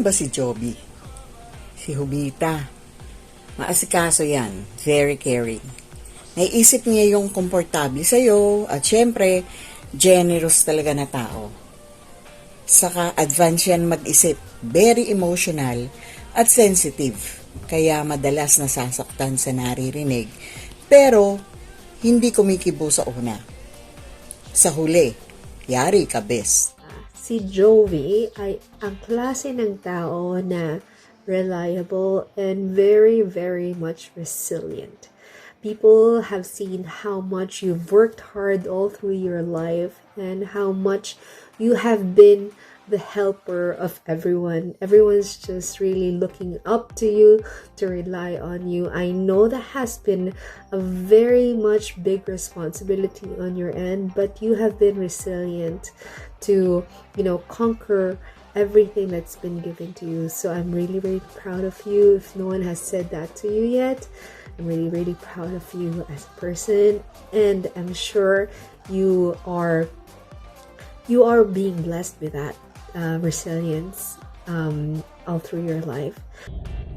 ba si Joby? Si Jovita. Maasikaso yan. Very caring. Naiisip niya yung komportable sa'yo at syempre, generous talaga na tao. Saka advance yan mag-isip. Very emotional at sensitive. Kaya madalas nasasaktan sa naririnig. Pero, hindi kumikibo sa una. Sa huli, yari ka best. Si Joey ay ang klase ng tao na reliable and very, very much resilient. People have seen how much you've worked hard all through your life and how much you have been the helper of everyone. Everyone's just really looking up to you, to rely on you. I know that has been a very much big responsibility on your end, but you have been resilient to, conquer everything that's been given to you. So I'm really, really proud of you. If no one has said that to you yet, I'm really, really proud of you as a person, and I'm sure you are being blessed with that resilience all through your life.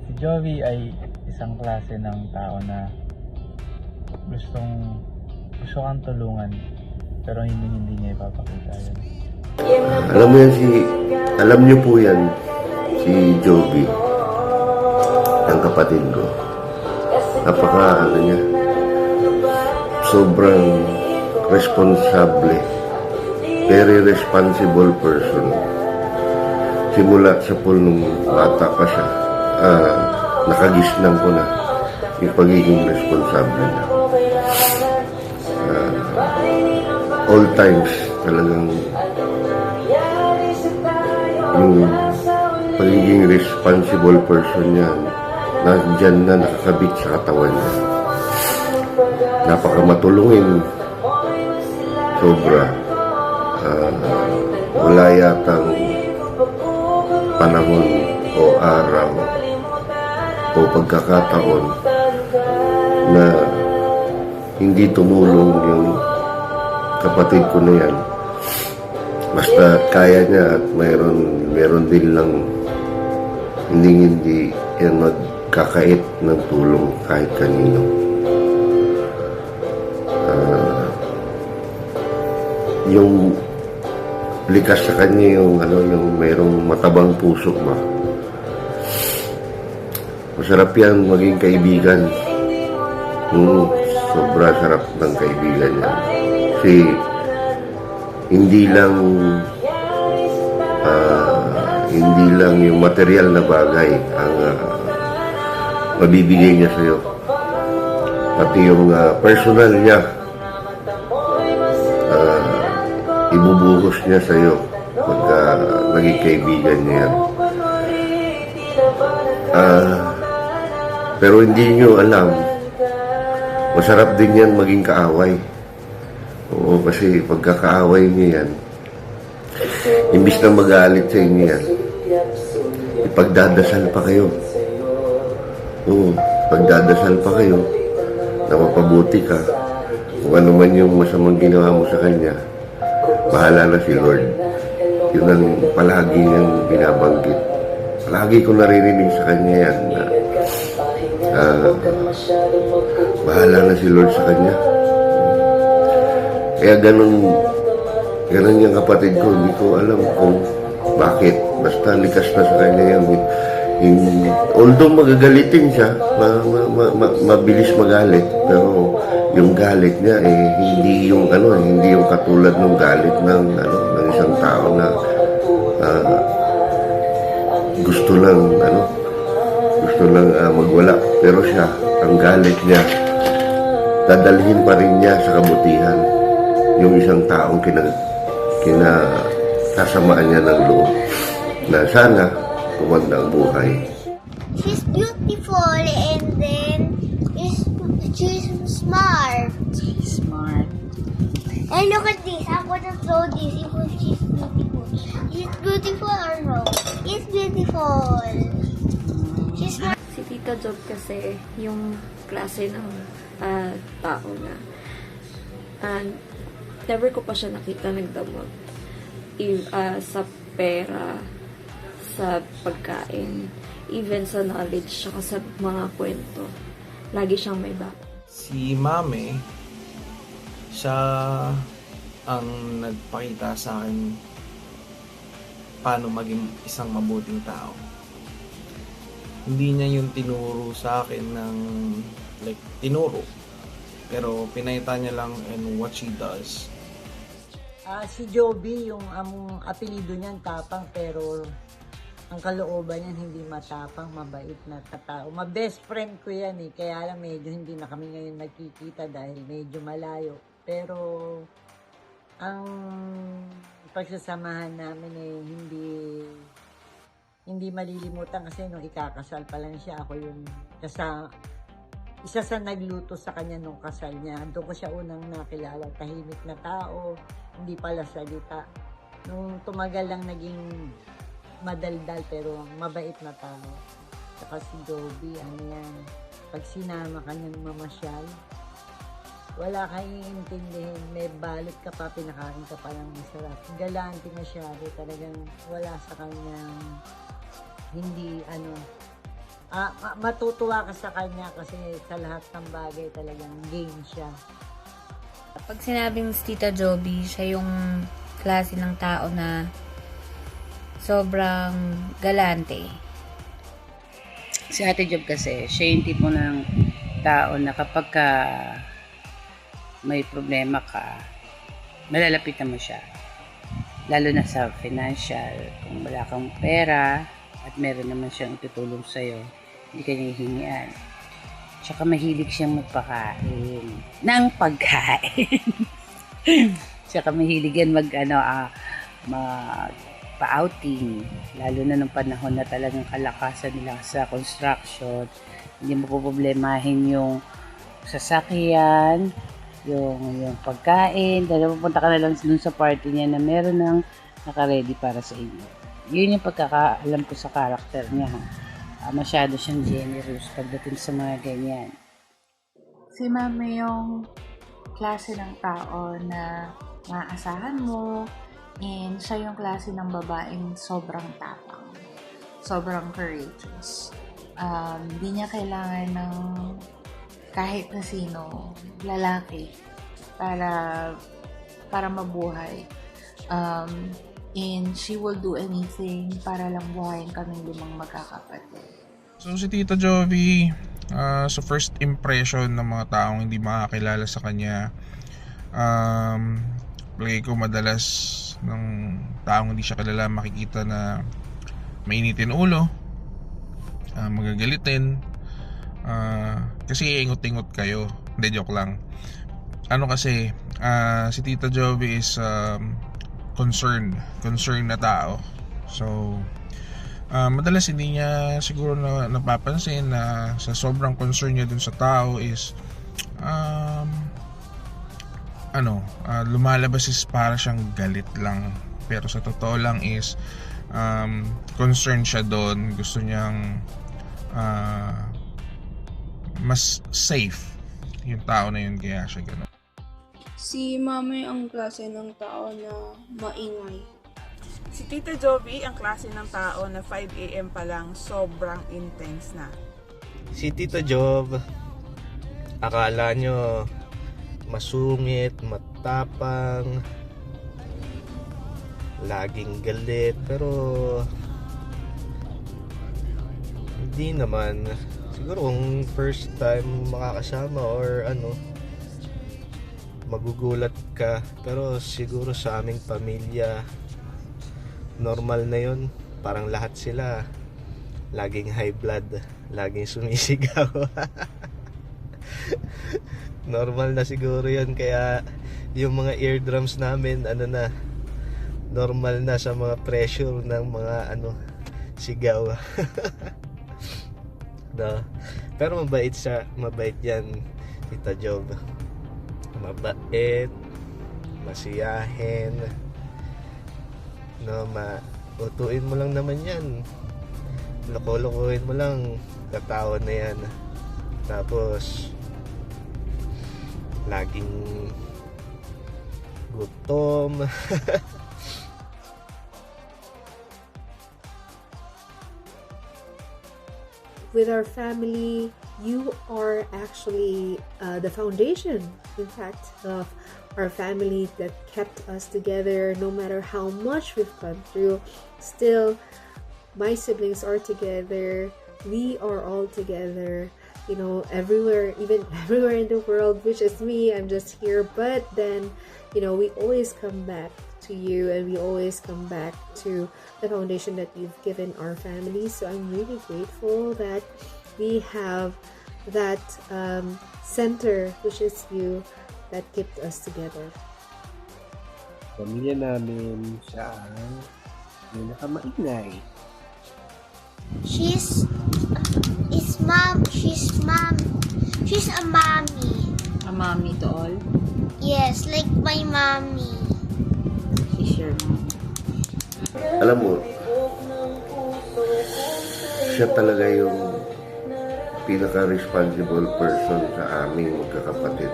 Si Joey ay isang klase ng tao na gusto kang tulungan, pero hindi niya ipapakita yun. Alam niyo po yan, si Joby, ang kapatid ko. Niya, sobrang responsable, very responsible person. Simula sa pool nung bata pa siya, nakagisnan ko na yung pagiging responsable niya. All times talagang yung pagiging responsible person niya nandiyan na nakakabit sa katawan niya. Napakamatulungin, sobra. Wala yatang panahon o araw o pagkakataon na hindi tumulong yung kapatid ko na yan. Basta kaya niya at mayroon din lang hindi yan magkakait ng tulong kahit kanino. Yung likas sa kanya yung mayroong matabang puso ba. Masarap yan maging kaibigan. Sobra sarap ng kaibigan yan. Kasi hindi lang yung material na bagay ang mabibigay niya sa'yo. Pati yung personal niya, ibubuhos niya sa'yo pagka naging kaibigan niya yan. Pero hindi niyo alam, masarap din yan maging kaaway. Oo, kasi pagkakaaway niya yan, imbis na magalit sa inyo yan, ipagdadasal pa kayo. Oo, pagdadasal pa kayo na mapabuti ka. Kung ano man yung masamang ginawa mo sa kanya, bahala na si Lord. Yun ang palagi niyang binabanggit. Palagi ko naririnig sa kanya yan na bahala na si Lord sa kanya. Kaya ganun yung kapatid ko. Hindi ko alam kung bakit. Basta likas na sa kanya yan. Although magagalitin siya, mabilis magalit, pero yung galit niya hindi yung katulad ng galit ng isang tao na gusto lang magwala. Pero siya, ang galit niya, dadalhin pa rin niya sa kabutihan yung isang taong sasamaan niya ng loob na sana kumanda ang buhay. She's beautiful and then she's smart. She's smart. And look at this. I'm gonna throw this if she's beautiful. She's beautiful or no? It's beautiful. She's smart. Si Tita Job kasi yung klase ng tao na never ko pa siya nakita nagdamot sa pera, sa pagkain, even sa knowledge, saka sa mga kwento. Lagi siyang may back. Si Mame, siya ang nagpakita sa akin paano maging isang mabuting tao. Hindi niya yung tinuro sa akin ng tinuro. Pero pinayta niya lang in what she does. Si Joby, yung apelido niyan tapang, pero ang kalooban niyan hindi matapang, mabait na katao. Ma-best friend ko yan eh, kaya lang medyo hindi na kami ngayon nagkikita dahil medyo malayo. Pero ang pagsasamahan namin eh hindi malilimutan kasi nung ikakasal pa lang siya, ako yung isa sa nagluto sa kanya nung kasal niya. Doon ko siya unang nakilala, tahimik na tao, hindi pala salita. Nung tumagal lang naging madaldal pero mabait na tao. Saka si Joby, pag sinama ka niyang mamasyal, wala kang iintindihin, may balot ka pa, pinakain ka pa ng masarap. Galante masyado, talagang wala sa kanyang hindi matutuwa ka sa kanya kasi sa lahat ng bagay talagang game siya. Pag sinabing si Tita Joby, siya yung klase ng tao na sobrang galante. Si Ate Job kasi, siya yung tipo ng tao na kapag may problema ka, malalapitan mo siya. Lalo na sa financial, kung wala kang pera at meron naman siyang itutulong sa'yo, hindi ka niya hihingian. Tsaka mahilig siyang magpakain. Ng pagkain. Tsaka mahilig yan pa-outing. Lalo na nung panahon na talagang kalakasan nila sa construction. Hindi mo poproblemahin yung sasakyan, yung pagkain. Dahil pupunta ka na lang dun sa party niya na meron ng naka-ready para sa inyo. Yun yung pagkakaalam ko sa karakter niya. Masyado siyang generous pagdating sa mga ganyan. Si Mami yung klase ng tao na maaasahan mo, and siya yung klase ng babaeng sobrang tapang, sobrang courageous. Hindi niya kailangan ng kahit na sino, lalaki, para mabuhay. And she will do anything para lang buhayin kaming 5 magkakapatid. So si Tita Joby, sa first impression ng mga taong hindi makakilala sa kanya, play ko madalas ng taong hindi siya kilala makikita na mainitin ulo, magagalitin, kasi ingot-ingot kayo. Hindi, joke lang. Kasi si Tita Joby is concerned na tao. So madalas hindi niya siguro napapansin na sa sobrang concern niya dun sa tao is lumalabas is para siyang galit lang, pero sa totoo lang is concerned siya doon. Gusto niyang mas safe yung tao na yun, kaya siya gano'n. Si Mami ang klase ng tao na maingay. Si Tita Joby ang klase ng tao na 5 AM pa lang sobrang intense na. Si Tita Job, akala nyo masungit, matapang, laging galit, pero hindi naman. Siguro kung first time makakasama or magugulat ka, pero siguro sa aming pamilya normal na yun. Parang lahat sila laging high blood, laging sumisigaw. Normal na siguro yun, kaya yung mga eardrums namin normal na sa mga pressure ng mga sigaw. No? Pero mabait yan, Tita Job. Mabait, masiyahin, utuin mo lang naman yan, loko-lokohin mo lang, katawa na yan. Tapos laging gutom. with our family, you are actually the foundation, in fact, of our family that kept us together. No matter how much we've gone through, still, my siblings are together. We are all together, you know, everywhere, even everywhere in the world, which is me. I'm just here. But then, you know, we always come back to you, and we always come back to the foundation that you've given our family. So I'm really grateful that we have that center, which is you, that kept us together. Pamilya namin siya ang pinakamaingay. She's a mommy. A mommy to all? Yes, like my mommy. She's your mom. Alam mo, siya talaga yung pinaka-responsible person sa aming magkakapatid.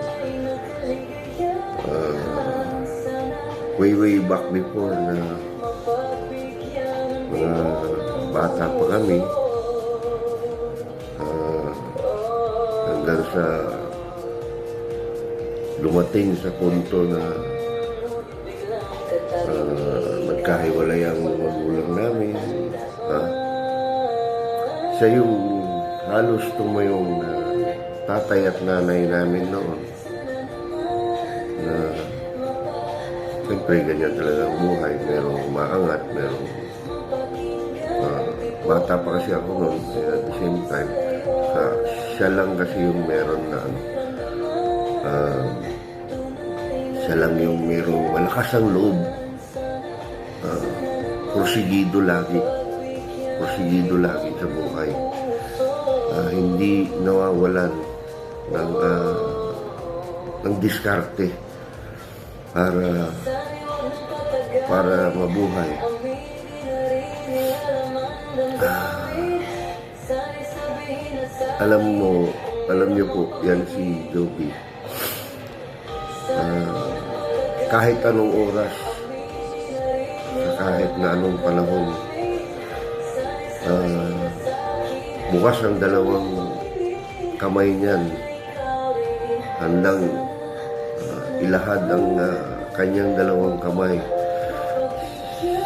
Way back before na mga bata pa kami, hanggang sa dumating sa punto na nagkahiwalay ang magulang namin. Siya yung halos tumayong tatay at nanay namin noon. Na siyempre ganyan talaga ang buhay. Merong umaangat, merong bata pa kasi ako noon. At the same time, siya lang kasi yung meron na siya lang yung merong malakas ang loob. Porsigido lagi sa buhay. Hindi nawawalan ng diskarte para mabuhay. Alam niyo po, yan si Joby. Kahit anong oras, kahit na anong panahon, bukas ang dalawang kamay niyan, handang ilahad ang kanyang dalawang kamay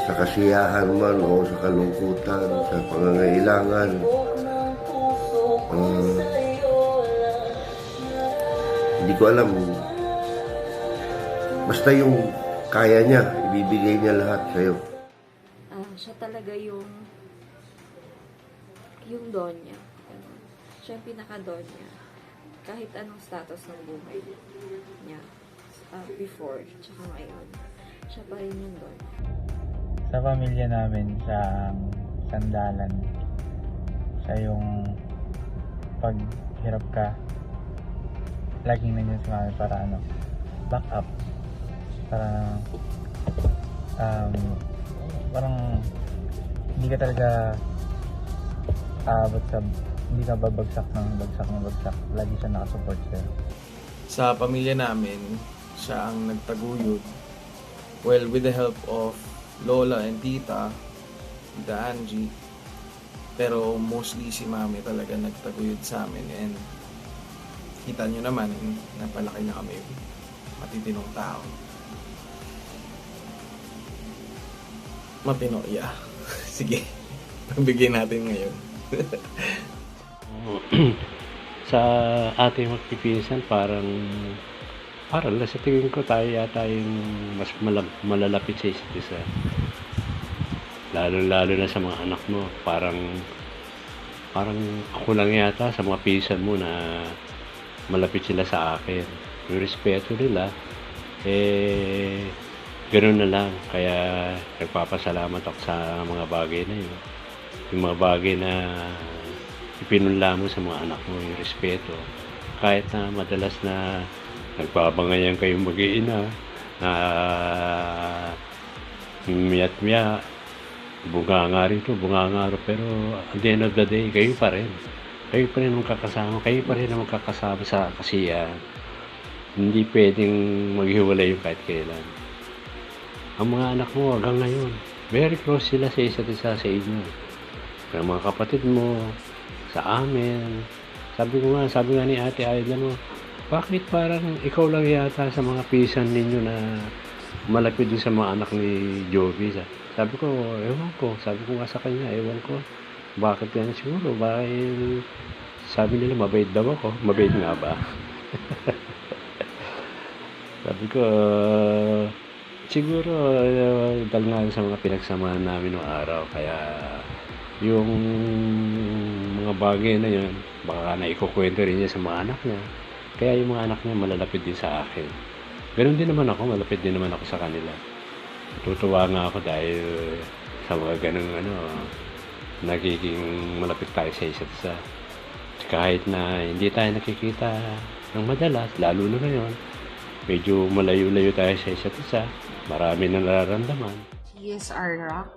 sa kasiyahan man o sa kalungkutan, sa pangangailangan. Hindi ko alam, basta yung kaya niya, ibibigay niya lahat sa'yo. Siya talaga yung don niya. Siya yung pinaka-don niya. Kahit anong status ng buhay niya. Before, tsaka ngayon. Siya pa rin yung don. Sa pamilya namin, siya ang sandalan. Siya yung paghirap ka, laging nandiyan sa mami para back up. Para parang hindi ka talaga hindi ka babagsak ng bagsak. Lagi siya nakasupport sa'yo. Sa pamilya namin, siya ang nagtaguyod. Well, with the help of Lola and Tita Angie. Pero mostly si Mami talaga nagtaguyod sa amin. And kita nyo naman, napalaki na kami matitinong tao. Matino, yeah. Sige, pagbigyan natin ngayon. Sa ating magpipinsan, parang sa tingin ko tayo yata yung mas malalapit sa isa't isa. Lalo na sa mga anak mo. Parang ako lang yata sa mga pinsan mo na malapit sila sa akin. Yung respeto nila, ganoon na lang. Kaya nagpapasalamat ako sa mga bagay na yun. Yung mga bagay na ipinunla mo sa mga anak mo, yung respeto. Kahit na madalas na nagbabangayan kayong mag-iina, miyat-miya, bunganga rito, pero at the end of the day, kayo pa rin ang magkakasama, kayo pa rin ang magkakasama sa kasiyahan. Hindi pwedeng maghiwalay yung kahit kailan. Ang mga anak mo hanggang ngayon, very close sila sa isa't isa sa inyo. Kaya mga kapatid mo, sa amin. Sabi nga ni Ate Aida mo, bakit parang ikaw lang yata sa mga pisan ninyo na malapit din sa mga anak ni Jovi? Sabi ko, ewan ko. Sabi ko nga sa kanya, ewan ko. Bakit yan siguro? Bakit sabi nila mabait daw ako? Mabait nga ba? Sabi ko, siguro dahil nga sa mga pinagsamahan namin noong araw. Kaya yung mga bagay na yun, baka naikukwento rin niya sa mga anak niya. Kaya yung mga anak niya malalapit din sa akin. Ganun din naman ako, malapit din naman ako sa kanila. Tutuwa nga ako dahil sa mga ganun nagiging malapit tayo sa isa't isa. Kahit na hindi tayo nakikita ng madalas, lalo na ngayon, medyo malayo-layo tayo sa isa't isa, marami na nararamdaman. He is our rock,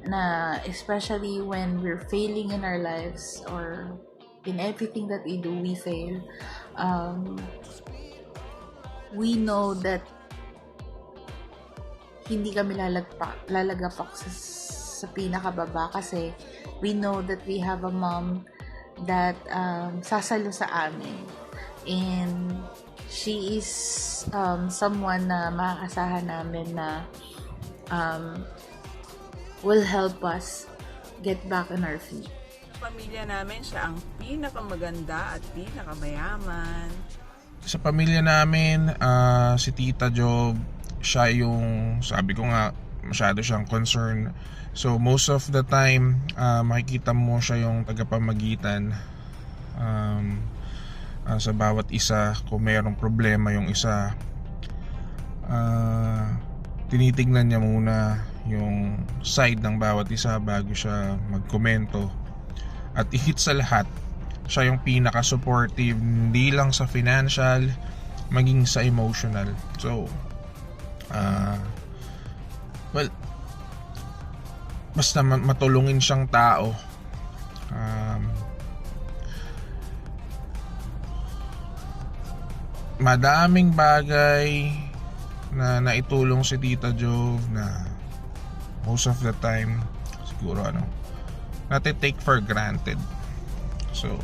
na especially when we're failing in our lives or in everything that we do, we fail. We know that hindi kami lalagapak sa pinakababa kasi we know that we have a mom that sasalo sa amin. And she is someone na makakasahan namin na will help us get back on our feet. Pamilya namin, siya ang pinakamaganda at pinakamayaman. Sa pamilya namin, si Tita Job, siya yung, sabi ko nga, masyado siyang concern. So most of the time, makikita mo siya yung tagapamagitan sa bawat isa. Kung mayroong problema yung isa, tinitignan niya muna yung side ng bawat isa bago siya magkomento. At ihit sa lahat, siya yung pinaka-supportive, hindi lang sa financial, maging sa emotional. So, well, basta matulungin siyang tao. Madaming bagay na naitulong si Tita Jove na most of the time siguro natin take for granted. So,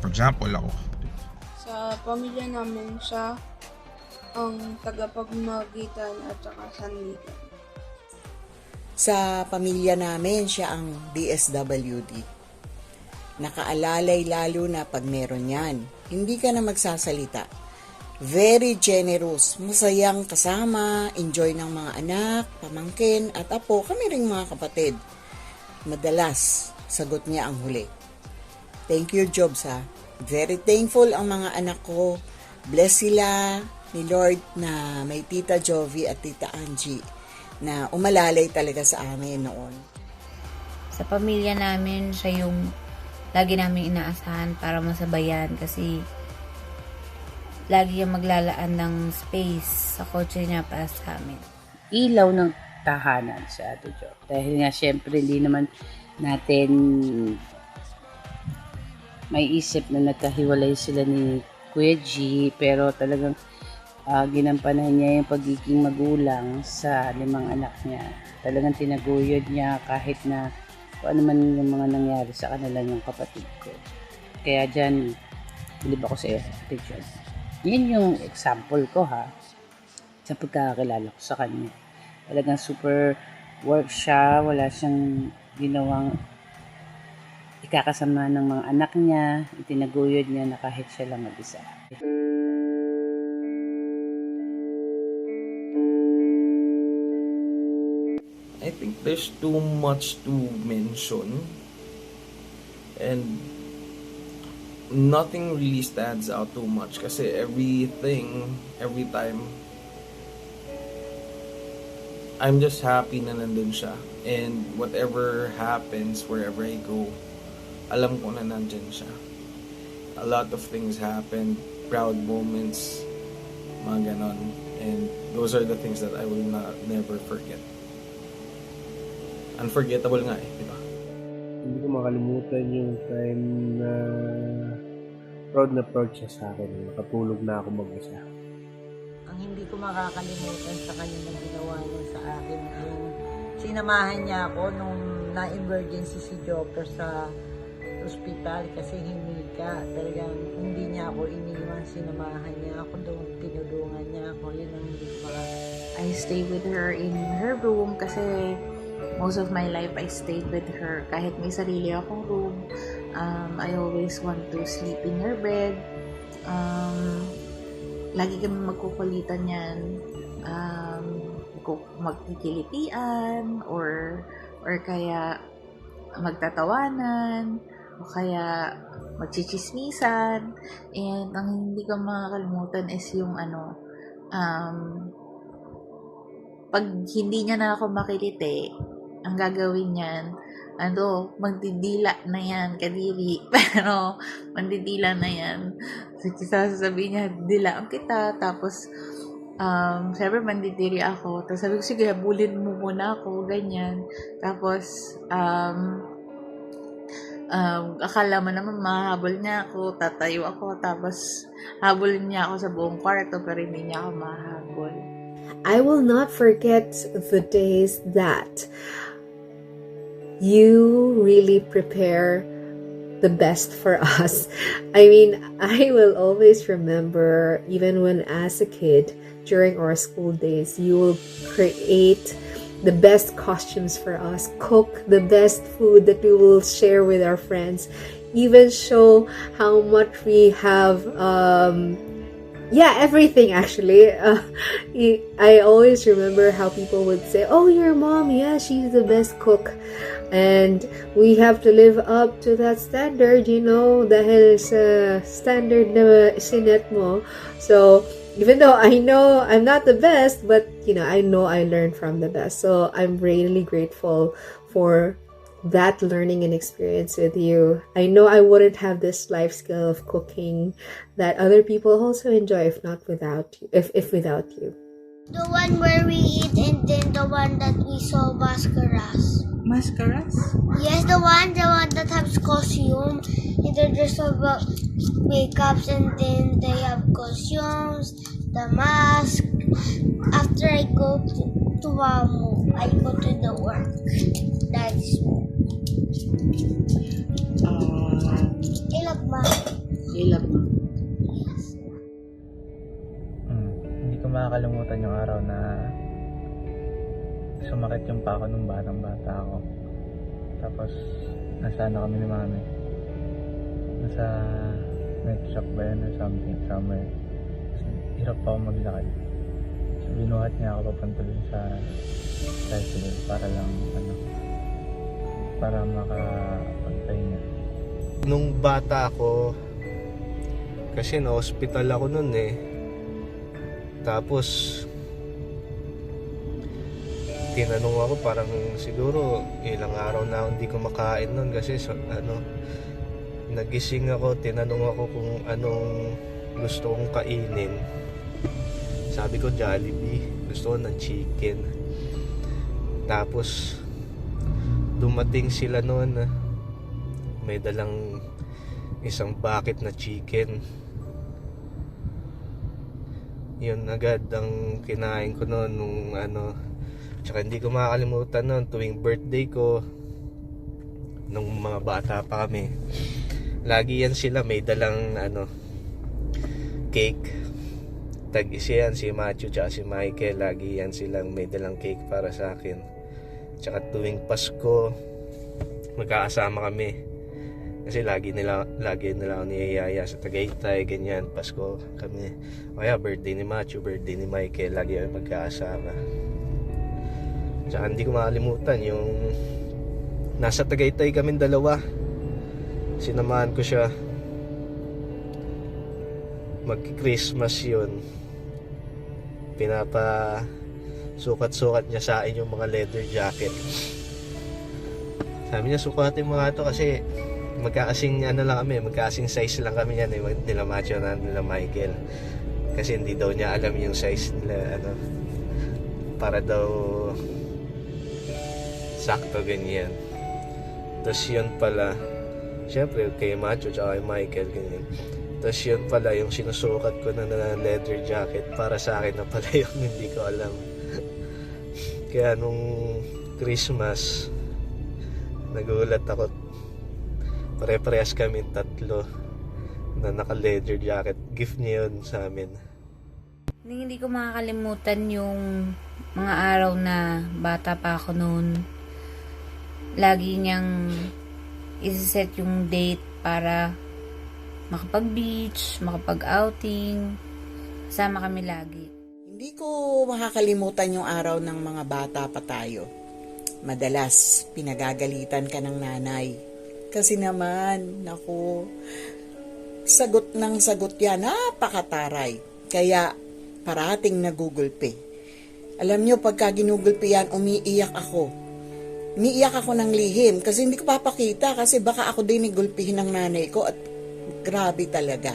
for example, ako. Sa pamilya namin, siya ang tagapagmagitan at saka sanligan. Sa pamilya namin, siya ang DSWD. Nakaalalay lalo na pag meron yan. Hindi ka na magsasalita. Very generous, masayang kasama, enjoy ng mga anak, pamangkin, at apo, kami ring mga kapatid. Madalas, sagot niya ang huli. Thank you, Jobs, ha. Very thankful ang mga anak ko. Bless sila ni Lord na may Tita Jovi at Tita Angie na umalalay talaga sa amin noon. Sa pamilya namin, siya yung lagi namin inaasahan para masabayan kasi lagi yung maglalaan ng space sa kotse niya para sa amin. Ilaw ng tahanan sa Ate Jo. Dahil nga syempre hindi naman natin may isip na nagkahiwalay sila ni Kuya G, pero talagang ginampanan niya yung pagiging magulang sa 5 anak niya. Talagang tinaguyod niya kahit na kung ano man yung mga nangyari sa kanila ng kapatid ko. Kaya dyan, bilib ako sa iyo, Ate Jo. Yan yung example ko sa pagkakakilala ko sa kanya. Talagang super work siya, wala siyang ginawang ikakasama ng mga anak niya, itinaguyod niya na kahit siya lang mag-isa. I think there's too much to mention and nothing really stands out too much kasi every time I'm just happy na nandun siya, and whatever happens wherever I go, alam ko na nandyan siya. A lot of things happen, proud moments, mga ganon, and those are the things that I will never forget. Unforgettable nga di ba? Hindi ko makalimutan yung time na proud siya sa akin. Nakatulog na ako mag-isa. Ang hindi ko makakalimutan sa kanya na ginawa niya sa akin, yung sinamahan niya ako nung na-emergency si Joker sa ospital kasi himika. Talagang hindi niya ako iniwan, sinamahan niya ako doon, tinulungan niya ako. Yun ang hindi ko I stay with her in her room kasi most of my life I stayed with her. Kahit may sarili akong room, I always want to sleep in her bed. Lagi kami magkukulitan yan. Magkikilitian or kaya magtatawanan o kaya magchichismisan. And ang hindi ko makakalimutan is yung pag hindi niya na ako makiliti, ang gagawin niyan, magdidila na yan, kadiri. Pero, magdidila na yan. Sasabihin niya, dilaan kita. Tapos, syempre, mandidiri ako. Tapos sabi ko, sige, habulin mo muna ako, ganyan. Tapos, akala mo naman mahabol niya ako, tatayo ako, tapos habulin niya ako sa buong kwarto, pero hindi niya ako mahabol. I will not forget the days that you really prepare the best for us. I mean, I will always remember, even when as a kid, during our school days, you will create the best costumes for us, cook the best food that we will share with our friends, even show how much we have everything actually. I always remember how people would say, oh, your mom, yeah, she's the best cook. And we have to live up to that standard, dahil sa standard na sinet mo. So, even though I know I'm not the best, but, I know I learned from the best. So, I'm really grateful for that learning and experience with you. I know I wouldn't have this life skill of cooking that other people also enjoy if without you. The one where we eat and then the one that we saw mascaras. Mascaras? Yes, the one that has costume. And they dress up makeups and then they have costumes, the mask. After I go to Wamu, I go to the work. That's Ilagma. Yes. Hindi ko makakalimutan yung araw na sumakit yung pako nung batang-bata ako. Tapos, nasana kami ni mami. Nasa neck shock ba yun or something, somewhere. Hirap pa ako maglakad. So, binuhat niya ako papuntuloy sa tricycle para lang, para makapagpahinga. Nung bata ako, kasi na-hospital ako nun tapos tinanong ako, parang siguro ilang araw na hindi ko makain nun kasi nagising ako, tinanong ako kung anong gusto kong kainin. Sabi ko Jollibee, gusto ko ng chicken. Tapos dumating sila noon, may dalang isang bucket na chicken. Yun agad ang kinain ko noon nung tsaka hindi ko makakalimutan noon tuwing birthday ko nung mga bata pa kami. Lagi yan sila may dalang cake. Tag-isa yan si Matthew tsaka si Michael, lagi yan silang may dalang cake para sa akin. Tsaka tuwing Pasko magkakasama kami. Kasi lagi nila ako niyayaya sa Tagaytay, ganyan, Pasko kami. Kaya birthday ni Matthew, birthday ni Michael, lagi kami magkakasama. Tsaka hindi ko makalimutan yung nasa Tagaytay kami dalawa. Sinamahan ko siya. Mag-Christmas yun. Sukat-sukat niya sa akin yung mga leather jacket. Sabi niya, sukatin mo nga ito kasi magkakasing magkakasing size lang kami yan nila Matthew na nila Michael. Kasi hindi daw niya alam yung size nila para daw sakto ganyan. Tapos yun pala, syempre kay Matthew tsaka kay Michael ganyan. Tapos yun pala yung sinusukat ko na leather jacket para sa akin na pala yung hindi ko alam. Kaya nung Christmas nagulat ako, Pare-parehas kami tatlo na naka-leather jacket. Gift niya yun sa amin. Hindi ko makakalimutan yung mga araw na bata pa ako noon. Lagi niyang isi-set yung date para makapag-beach, makapag-outing. Sama kami lagi. Hindi ko makakalimutan yung araw ng mga bata pa tayo. Madalas, pinagagalitan ka ng nanay. Kasi naman, naku, sagot ng sagot yan, napakataray. Kaya, parating nagugulpi. Alam nyo, pagka ginugulpi yan, umiiyak ako. Umiiyak ako ng lihim kasi hindi ko papakita kasi baka ako din igulpihin ng nanay ko at grabe talaga.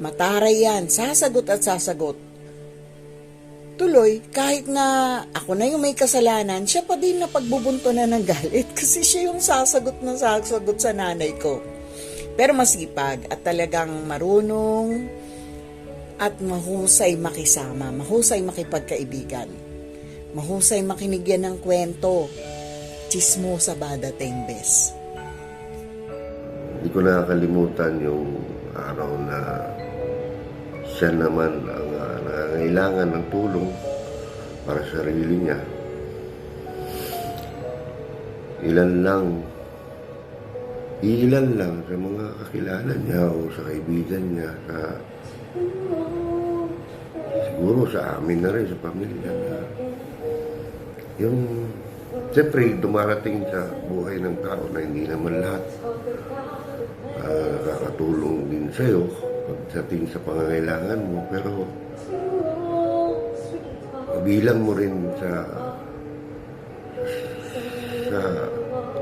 Mataray yan, sasagot at sasagot. Tuloy, kahit na ako na yung may kasalanan, siya pa din na pagbubunto na ng galit kasi siya yung sasagot na sasagot sa nanay ko. Pero masipag at talagang marunong at mahusay makisama, mahusay makipagkaibigan, mahusay makinig yan ng kwento, chismosa bada tembes. Hindi ko nakakalimutan yung araw na siya naman ang nangangailangan ng tulong para sa sarili niya. Ilan lang sa mga kakilala niya o sa kaibigan niya, siguro sa amin na rin, sa pamilya na yung siyempre dumarating sa buhay ng tao na hindi naman lahat nakakatulong din sa'yo pagdating sa pangangailangan mo, pero bilang mo rin sa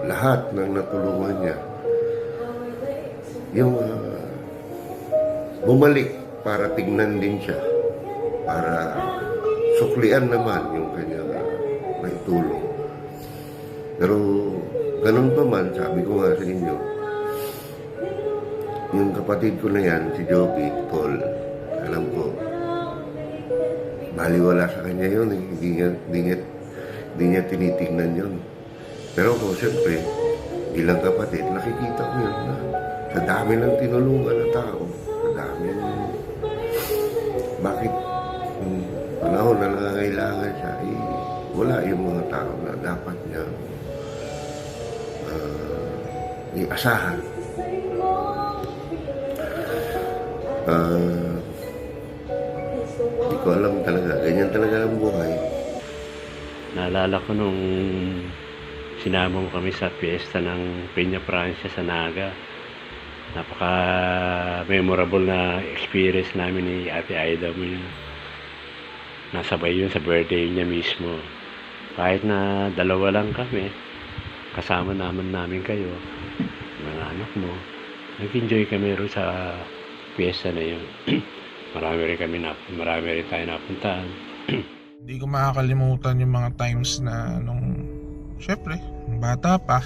lahat ng natulungan niya yung bumalik para tignan din siya, para suklian naman yung kanyang naitulong. Pero ganun pa man, sabi ko nga sa inyo, yung kapatid ko na yan, si Joby, Tol, alam ko, baliwala sa kanya yun, hindi niya tinitingnan yun. Pero ako, siyempre, bilang kapatid, nakikita ko yun na sa dami ng tinulungan na tao, sa dami ng bakit panahon na nangangailangan siya, wala yung mga tao na dapat niya iasahan. Hindi ko alam talaga. Ganyan talaga ang buhay. Naalala ko nung sinama mo kami sa piyesta ng Peña Francia sa Naga. Napaka-memorable na experience namin ni Ate Aida mo yun. Nasabay yun sa birthday niya mismo. Kahit na dalawa lang kami, kasama namin kayo, mga anak mo. Nag-enjoy kami rin sa piyesta na yun. Marami rin tayo napuntahan. Hindi ko makakalimutan yung mga times na nung, syempre, bata pa.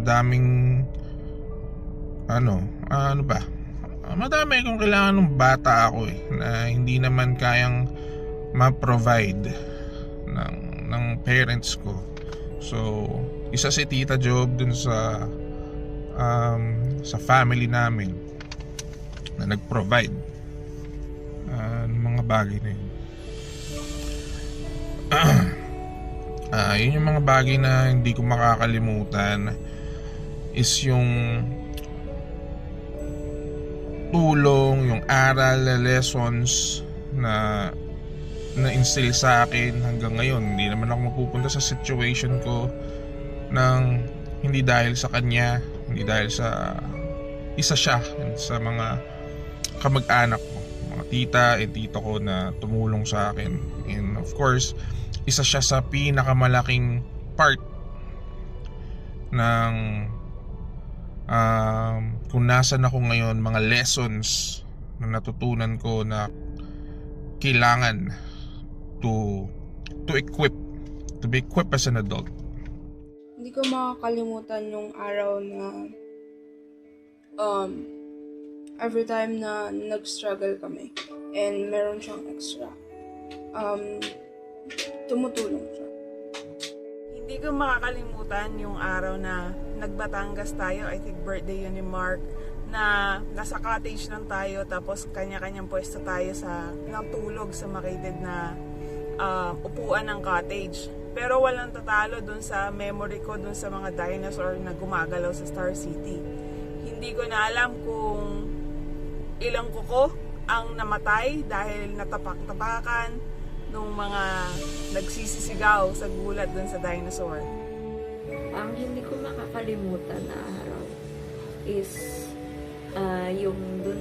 Madaming madami kung kailangan ng bata ako na hindi naman kayang ma-provide ng parents ko. So, isa si Tita Job dun sa family namin na nag-provide ng mga bagay na yun. Yun yung mga bagay na hindi ko makakalimutan is yung tulong, yung aral, lessons na instill sa akin hanggang ngayon. Hindi naman ako mapupunta sa situation ko ng hindi dahil sa kanya, hindi dahil sa isa siya sa mga kamag-anak ko, mga tita at tito ko na tumulong sa akin. And of course, isa siya sa pinakamalaking part ng kung nasan ako ngayon, mga lessons na natutunan ko na kailangan to be equipped as an adult. Hindi ko makakalimutan yung araw na every time na nag-struggle kami and meron siyang extra. tumutulong siya. Hindi ko makakalimutan yung araw na nagbatangas tayo. I think birthday yun ni Mark, na nasa cottage lang tayo, tapos kanya-kanyang pwesto tayo sa natulog sa makitid na upuan ng cottage. Pero walang tatalo dun sa memory ko dun sa mga dinosaur na gumagalaw sa Star City. Hindi ko na alam kung ilang kuko ang namatay dahil natapak-tapakan nung mga nagsisisigaw sa gulat dun sa dinosaur. Ang hindi ko makakalimutan na araw is yung doon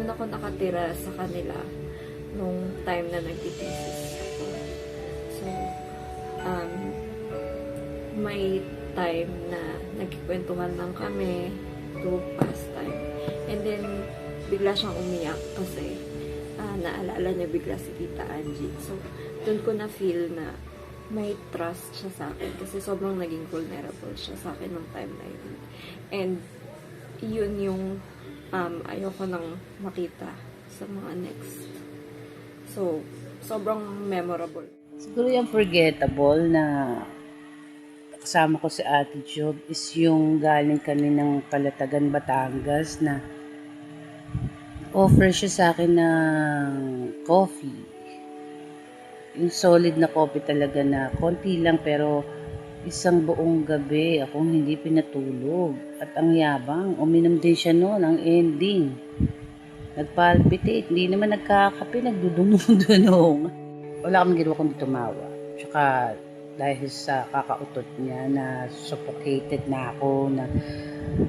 ako nakatira sa kanila nung time na nagtitesis ako. So, may time na nagkikwentuhan lang kami to pass time. And then, bigla siyang umiyak kasi naalala niya bigla si Tita Angie. So, doon ko na feel na may trust siya sa akin kasi sobrang naging vulnerable siya sa akin nung time na yun. And, yun yung ayoko nang makita sa mga next. So, sobrang memorable. Siguro yung forgettable na kasama ko sa Ate Job is yung galing kami ng Calatagan, Batangas na offer siya sa akin ng coffee. Yung solid na coffee talaga na konti lang pero isang buong gabi akong hindi pinatulog. At ang yabang, uminom din siya noon, ang ending. Nagpalpitate, hindi naman nagkakape, nagdudunong-dunong. Wala kaming ginawa kundi tumawa. Tsaka dahil sa kakautot niya na suffocated na ako, na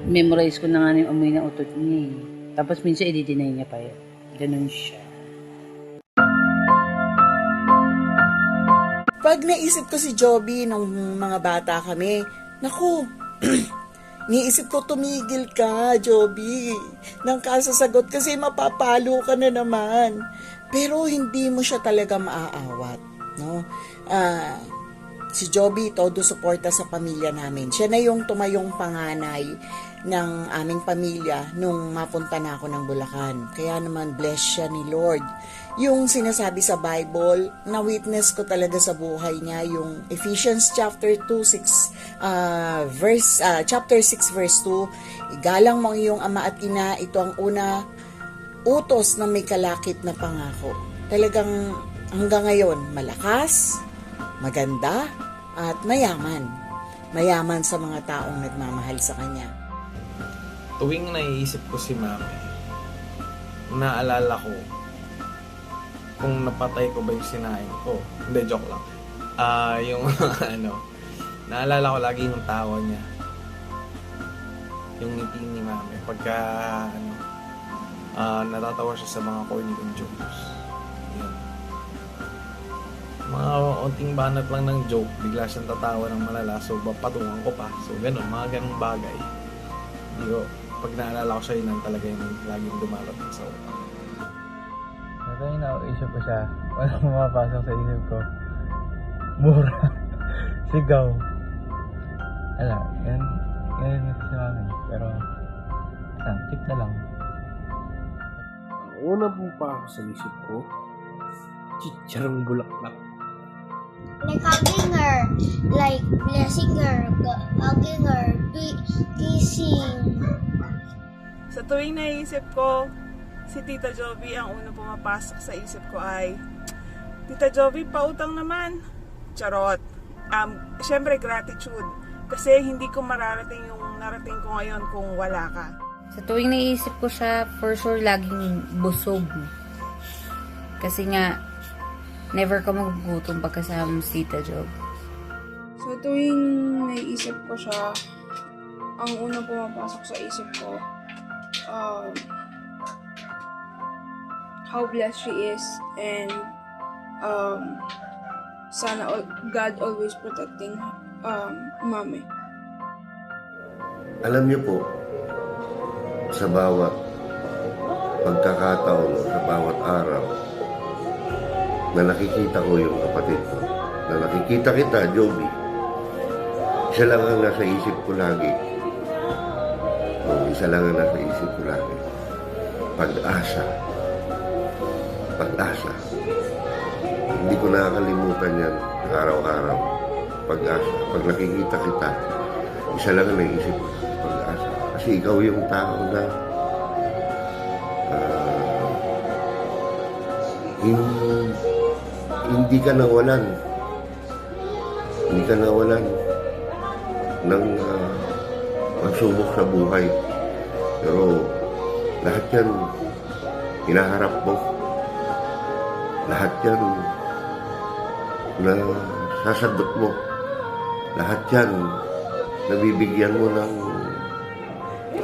memorize ko na nga yung amoy ng utot niya eh. Tapos minsan i-deny niya pa yun. Ganun siya. Pag naisip ko si Joby nung mga bata kami, naku, niisip ko tumigil ka, Joby, ng kasasagot kasi mapapalo ka na naman. Pero hindi mo siya talaga maaawat, no? Si Joby, todo suporta sa pamilya namin. Siya na yung tumayong panganay ng aming pamilya nung mapunta na ako ng Bulacan. Kaya naman bless siya ni Lord. Yung sinasabi sa Bible, na witness ko talaga sa buhay niya, yung Ephesians chapter 6 verse 2, igalang mo ang iyong ama at ina, ito ang una utos na may kalakip na pangako. Talagang hanggang ngayon, malakas, maganda, at mayaman. Mayaman sa mga taong nagmamahal sa kanya. Tuwing naiisip ko si Mami, naalala ko kung napatay ko ba yung sinain ko. Hindi, joke lang. Yung naalala ko lagi yung tawa niya. Yung ngiti ni Mami. Pagka, natatawa siya sa mga corny kong jokes. Yun. Mga unting banat lang ng joke, bigla siyang tatawa ng malala, so patungan ko pa. So, ganun, mga ganung bagay. Hindi ko, pag naalala ko siya, yun ang talaga yung laging dumarating sa utak. Ito yung naisip ko siya. Walang pumapasok sa isip ko. Mura. Sigaw. Yan si Mami. Pero, tip na lang. Ang unang pumapasok sa isip ko, chicharong bulaklak. Like hugging her, like blessing her, hugging her, kissing. Sa tuwing naisip ko, si Tita Joby, ang unang pumapasok sa isip ko ay, Tita Joby, pautang naman. Charot. Siyempre, gratitude. Kasi hindi ko mararating yung narating ko ngayon kung wala ka. Sa tuwing naisip ko siya, for sure, laging busog. Kasi nga, never ka magugutom pagkasama mo si Tita Job. So tuwing naiisip ko siya, ang unang pumapasok sa isip ko, how blessed she is, and sana God always protecting Mami. Alam niyo po, sa bawat pagkakataon, sa bawat araw, na nakikita ko yung kapatid ko, na nakikita kita, Joby, isa lang ang nasa isip ko lagi. Isa lang ang nasa isip ko lagi. Pag-asa. Pag-asa. hindi ko nakakalimutan yan araw-araw. Pag-asa. Pag nakikita kita, isa lang ang naisip ko, pag-asa. Kasi ikaw yung tao na hindi ka nawalan. Hindi ka nawalan ng pagsubok sa buhay. Pero lahat yan hinaharap mo. Lahat yan na sasagot mo. Lahat yan nabibigyan mo ng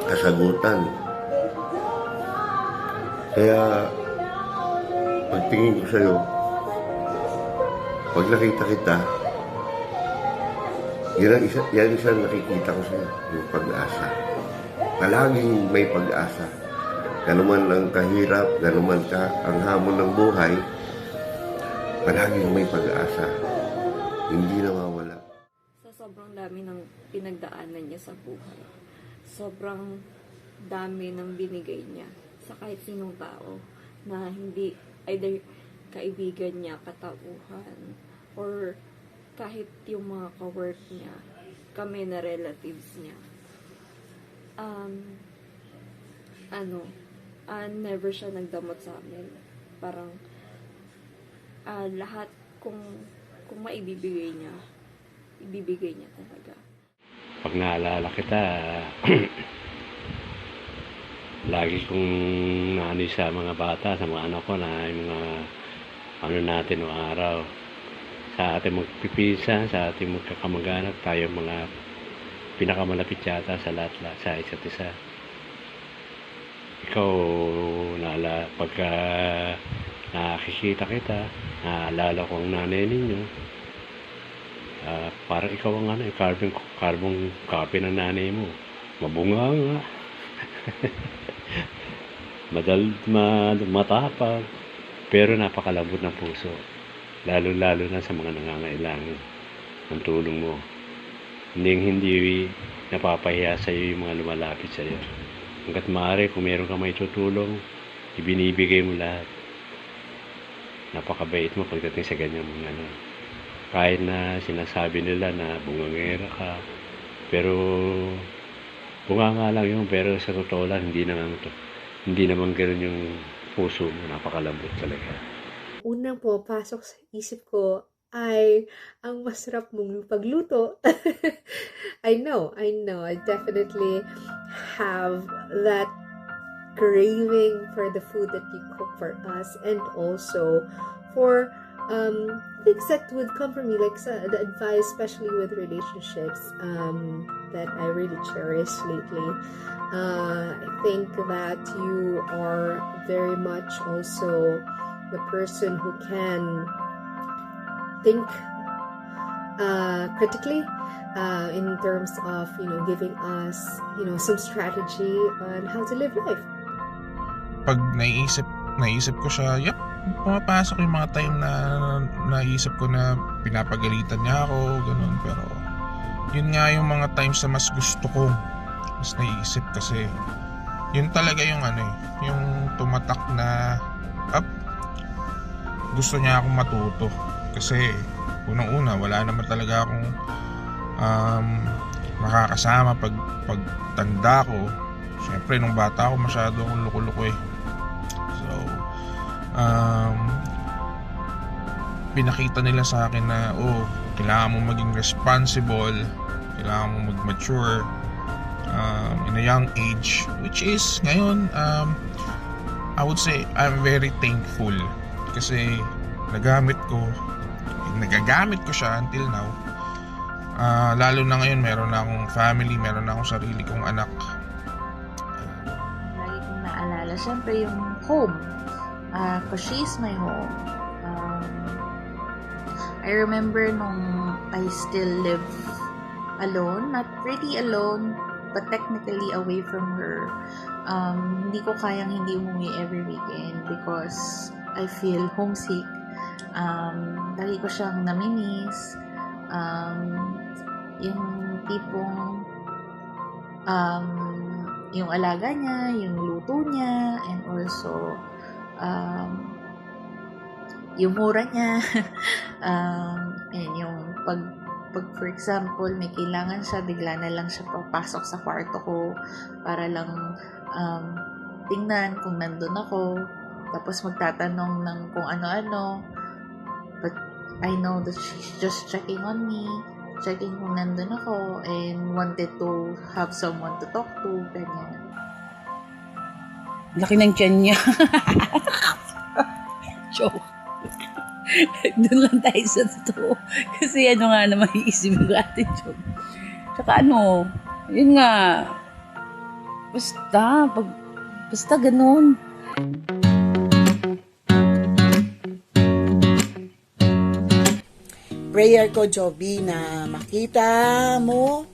kasagutan. Kaya pagtingin ko sa'yo, pag nakita kita, yan isa nakikita ko sa'yo, yung pag-asa. Palaging may pag-asa. Ganuman ang kahirap, ganuman ang hamon ng buhay, palaging may pag-asa. Hindi nawawala. Sa sobrang dami ng pinagdaanan niya sa buhay, sobrang dami ng binigay niya sa kahit sinong tao na hindi either kaibigan niya, katauhan, or kahit yung mga ka-work niya, kami na relatives niya. Never siya nagdamot sa amin. Parang lahat kung maibibigay niya, ibibigay niya talaga. Pag naalala kita, lagi kong naano sa mga bata, sa mga anak ko na yung mga ano natin noong araw. Sa ating magpipisa, sa ating magkakamag-anak, tayo mga pinakamalapit yata sa lahat-lahat, sa isa't isa. Ikaw, pagka nakikita kita, naalala ko ang nanay ninyo, parang ikaw ang carbon copy ng nanay mo. Mabunga nga. Matapag, pero napakalambot ng puso. Lalo-lalo na sa mga nangangailangan ng tulong mo. Hindi napapahiya sa iyo yung mga lumalapit sa iyo. Hanggat maaari, kung meron ka may tutulong, ibinibigay mo lahat. Napakabait mo pagdating sa ganyan mga ano. Kahit na sinasabi nila na bungangera ka, pero bunga nga lang yun, pero sa totoo lang, hindi naman ganoon yung puso mo. Napakalambot talaga. Unang pumapasok sa isip ko ay ang masarap mong pagluto. I know. I definitely have that craving for the food that you cook for us, and also for things that would come from you, like the advice, especially with relationships, that I really cherish lately. I think that you are very much also the person who can think critically in terms of giving us some strategy on how to live life. Pag naisip ko siya, pumapasok yung mga time na naisip ko na pinapagalitan niya ako, ganun. Pero yun nga yung mga times na mas gusto ko, mas naisip, kasi yun talaga yung yung tumatak na gusto niya akong matuto. Kasi unang-una, wala naman talaga akong makakasama pag tanda ko. Siyempre, nung bata ako, masyado akong luko-luko eh. So, pinakita nila sa akin na, kailangan mo maging responsible, kailangan mo mag-mature in a young age, which is, ngayon, I would say, I'm very thankful. Kasi nagagamit ko siya until now. Lalo na ngayon, meron na akong family, meron na akong sarili kong anak. Lagi kong naalala, syempre yung home. Cause she's my home. I remember nung I still live alone, not really alone, but technically away from her. Hindi ko kayang hindi umuwi every weekend because I feel homesick. Lagi ko siyang namimiss. Yung tipong yung alaga niya, yung luto niya, and also yung mura niya. And yung pag for example, may kailangan siya, bigla na lang siya papasok sa kwarto ko para lang tingnan kung nandun ako. Tapos magtatanong ng kung ano-ano. But I know that she's just checking on me, checking kung nandun ako, and wanted to have someone to talk to, ganyan. Laki ng tiyan niya. Joke. Doon lang tayo sa totoo. Kasi ano nga na maiisip yung ating joke. Tsaka ano, yun nga, basta ganun. Prayer ko, Joby, na makita mo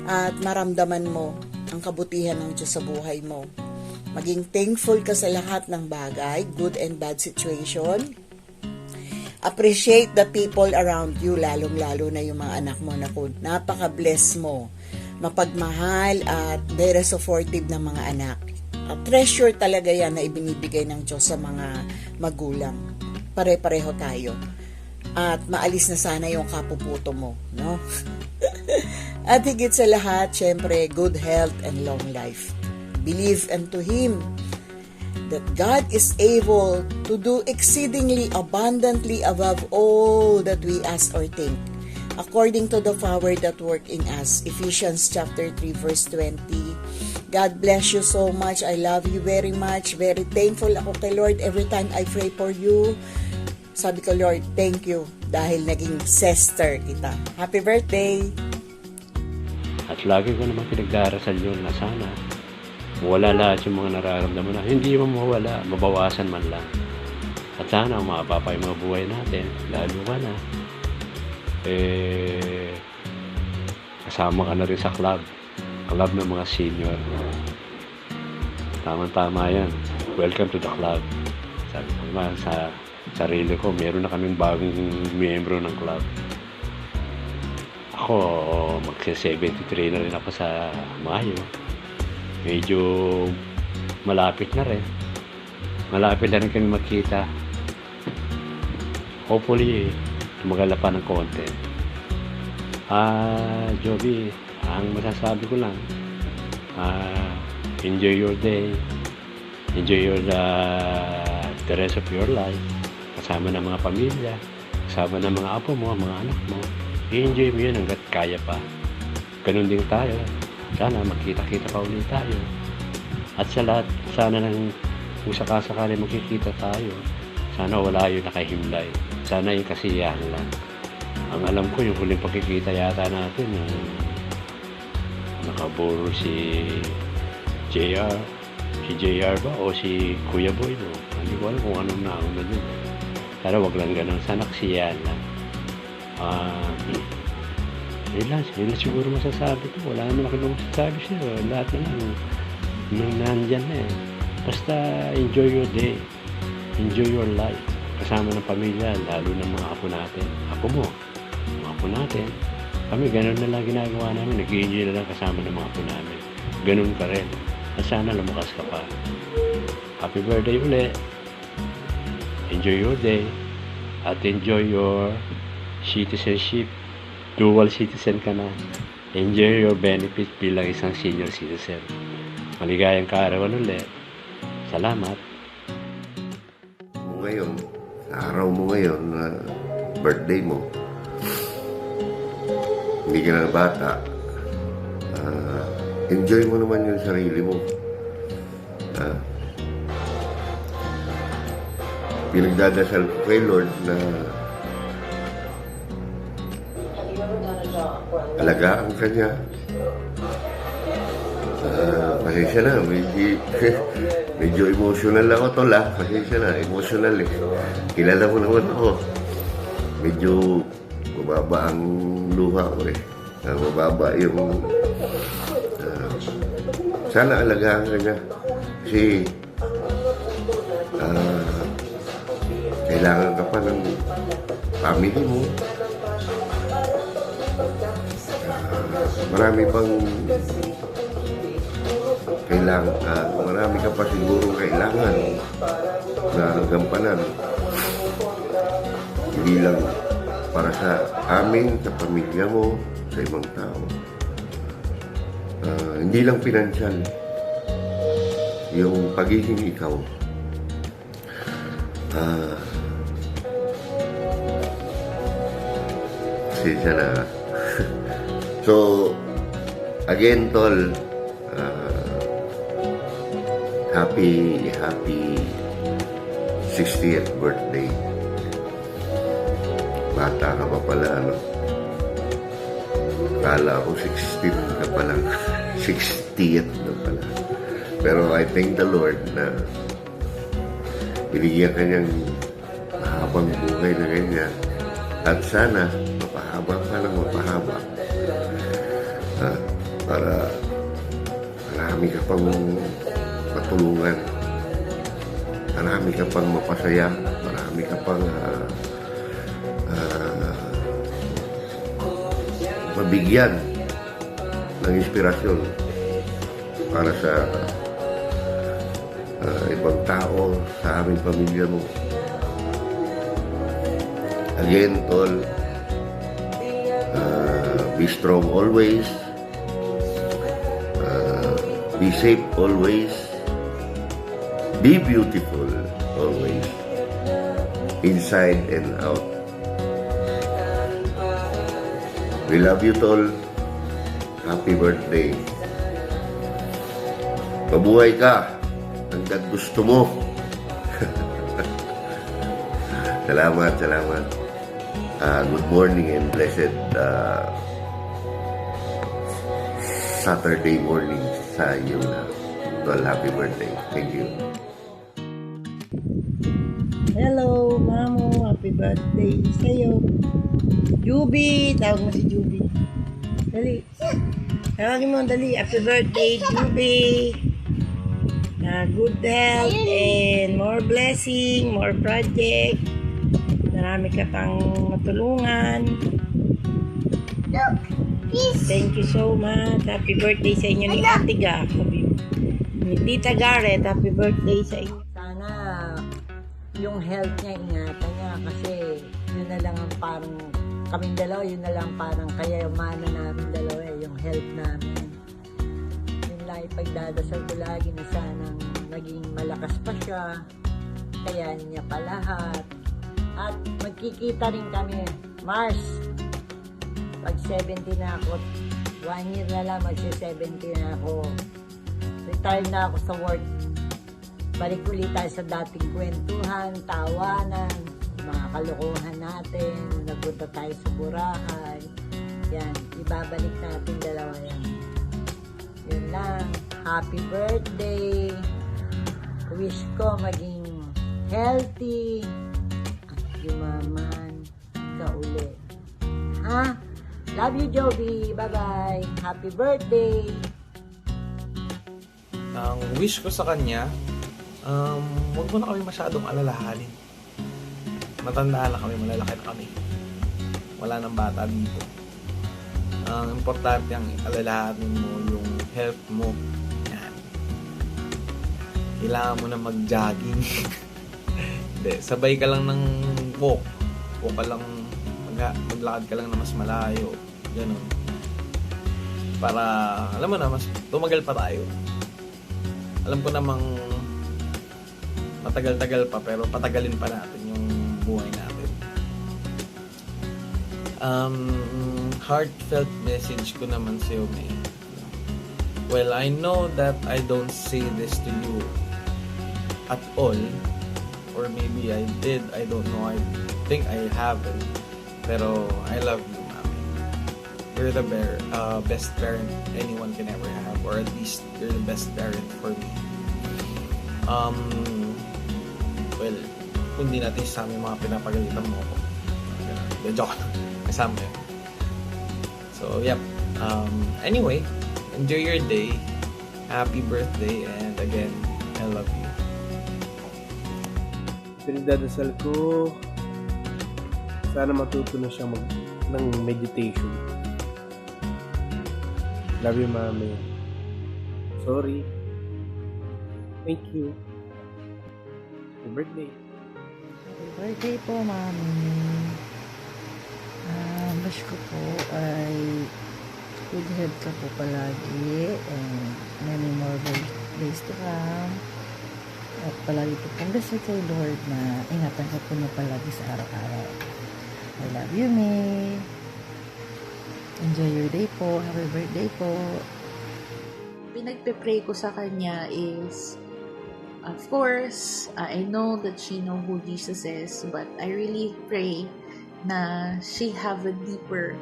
at maramdaman mo ang kabutihan ng Diyos sa buhay mo. Maging thankful ka sa lahat ng bagay, good and bad situation. Appreciate the people around you, lalong-lalo na yung mga anak mo na napaka-bless mo, mapagmahal at very supportive ng mga anak. At treasure talaga yan na ibinibigay ng Diyos sa mga magulang. Pare-pareho tayo. At maalis na sana yung kapuputo mo, no? At higit sa lahat, syempre, good health and long life. Believe unto Him that God is able to do exceedingly abundantly above all that we ask or think, according to the power that work in us. Ephesians chapter 3 verse 20. God bless you so much. I love you very much. Very thankful ako kay Lord every time I pray for you. Sabi ko, Lord, thank you dahil naging sister kita. Happy birthday! At lagi ko naman pinagdarasal yun na sana wala lahat yung mga nararamdaman na hindi mo mawala, mabawasan man lang. At sana umaba pa yung mga buhay natin, lalo ka na. Kasama ka na rin sa club ng mga senior. Tama-tama yan. Welcome to the club. Sabi ko naman sa sarili ko, meron na kaming bagong miyembro ng club. Ako, magsi-73 na rin ako sa Mayo. Medyo malapit na rin. Malapit na rin kami magkita. Hopefully, tumagal pa ng konti. Joby, ang masasabi ko lang, enjoy your day. Enjoy the rest of your life. Kasama ng mga pamilya, kasama ng mga apo mo, mga anak mo. I-enjoy mo yun hanggat kaya pa. Ganun din tayo. Sana magkita-kita pa ulit tayo. At sa lahat, sana nang kung sakasakali magkikita tayo, sana wala yung nakahimlay. Sana yung kasiyahan lang. Ang alam ko, yung huling pagkikita yata natin, nakaburo si JR. Si JR ba? O si Kuya Boy mo? Hindi ko alam kung anong nauna dun. Sana wag lang ganun. Sana kasiyahan lang. Yun lang siguro masasabi ko. Wala naman ako masasabi siya. Lahat na lang nung nandyan na eh. Basta enjoy your day. Enjoy your life. Kasama ng pamilya, lalo ng mga apo natin. Apo mo, mga apo natin. Kami ganun na lang ginagawa namin. Nag-enjoy na lang kasama ng mga apo namin. Ganun ka rin. At sana lumakas ka pa. Happy birthday ulit. Enjoy your day. At enjoy your citizenship. Dual citizen ka na. Enjoy your benefit bilang isang senior citizen. Maligayang kaarawan ulit. Salamat. Ngayon, sa araw mo ngayon, birthday mo, hindi ka na bata, enjoy mo naman yung sarili mo. Pinagdadasal ko kay Lord na alagaan ka niya. Pasensya na, medyo emotional ako tol ha. Pasensya na, emotional eh. Kilala mo naman ako. Medyo mababa ang luha ko eh. Mababa yung sana alagaan ka niya. Kasi kailangan ka pa ng family mo. Marami pang kailangan, marami ka pa siguro kailangan na gampanan. Hindi lang para sa amin, sa pamilya mo, sa ibang tao. Hindi lang pinansyal. Yung pagiging ikaw. Pasensya na. So, again, Tol, happy 60th birthday. Bata ka pa pala, ano? Kala ko 16 ka pa lang. 60th na pala. Pero I thank the Lord na binigyan ka niyang mahabang buhay na ganyan. At sana, mapahaba ka lang mapahaba. Para marami ka pang matulungan. Marami ka pang mapasaya. Marami ka pang mabigyan ng inspirasyon para sa ibang tao, sa aming pamilya mo. Again, Tol, be strong always, be safe always, be beautiful always, inside and out. We love you, Tol. Happy birthday. Mabuhay ka hanggang gusto mo. Salamat. Good morning and blessed Saturday morning sa iyo na. Tol, happy birthday. Thank you. Hello, Mamo. Happy birthday sa'yo. Juby. Tawag mo si Juby. Dali. Tawagin mo, dali. Happy birthday, Juby. Good health and more blessing, more project. Marami ka pang matulungan. Thank you so much. Happy birthday sa inyo ni Ate Ga. Ni Tita Garrett, happy birthday sa inyo. Sana yung health niya, ingatan niya kasi yun na lang ang parang kaming dalawa, yun na lang parang kayamanan namin dalawa, yung health namin. Yun lang ipagdadasal ko lagi na sanang maging malakas pa siya, kaya niya pa lahat. At magkikita rin kami, Mars, pag 70 na ako, 1 year na lang magsi-70 na ako. Retire na ako sa work. Balik ulit tayo sa dating kwentuhan, tawanan, mga kalokohan natin, nagpunta tayo sa Boracay. Yan, ibabalik natin dalawa yan. Yun lang, happy birthday. Wish ko maging healthy at yumaman ka uli. Ha? Love you, Joby. Bye-bye. Happy birthday. Ang wish ko sa kanya, huwag mo na kami masyadong alalahanin. Matanda na kami, malalaki na kami. Wala nang bata dito. Ang importante ang alalahanin mo yung health mo. Yan. Kailangan mo na mag-jogging. Hindi, sabay ka lang ng walk. Walk ka lang, maglakad ka lang na mas malayo. Ganun. Para, alam mo na, mas tumagal pa tayo. Alam ko namang matagal-tagal pa, pero patagalin pa natin yung buhay natin. Heartfelt message ko naman sa'yo, May. Well, I know that I don't say this to you at all, or maybe I did, I don't know, I think I haven't, pero I love you, Mami. You're the best parent anyone can ever have, or at least you're the best parent for me. Well, kung di natin sa amin mga pinapagalitan mo ako. Joke lang. Kasama yun. So, yep. Anyway, enjoy your day. Happy birthday. And again, I love you. Pinagdadasal ko, sana matuto na siya ng meditation. Love you, Mami. Sorry. Thank you. Happy birthday. Birthday po, Mami. Wish ko po ay good health ka po palagi and many more days to come. At palagi po pong dasal kay Lord na ingatan ka po niyo palagi sa araw-araw. I love you, May. Enjoy your day po. Happy birthday po. Pinagpe-pray ko sa kanya is, of course, I know that she know who Jesus is, but I really pray na she have a deeper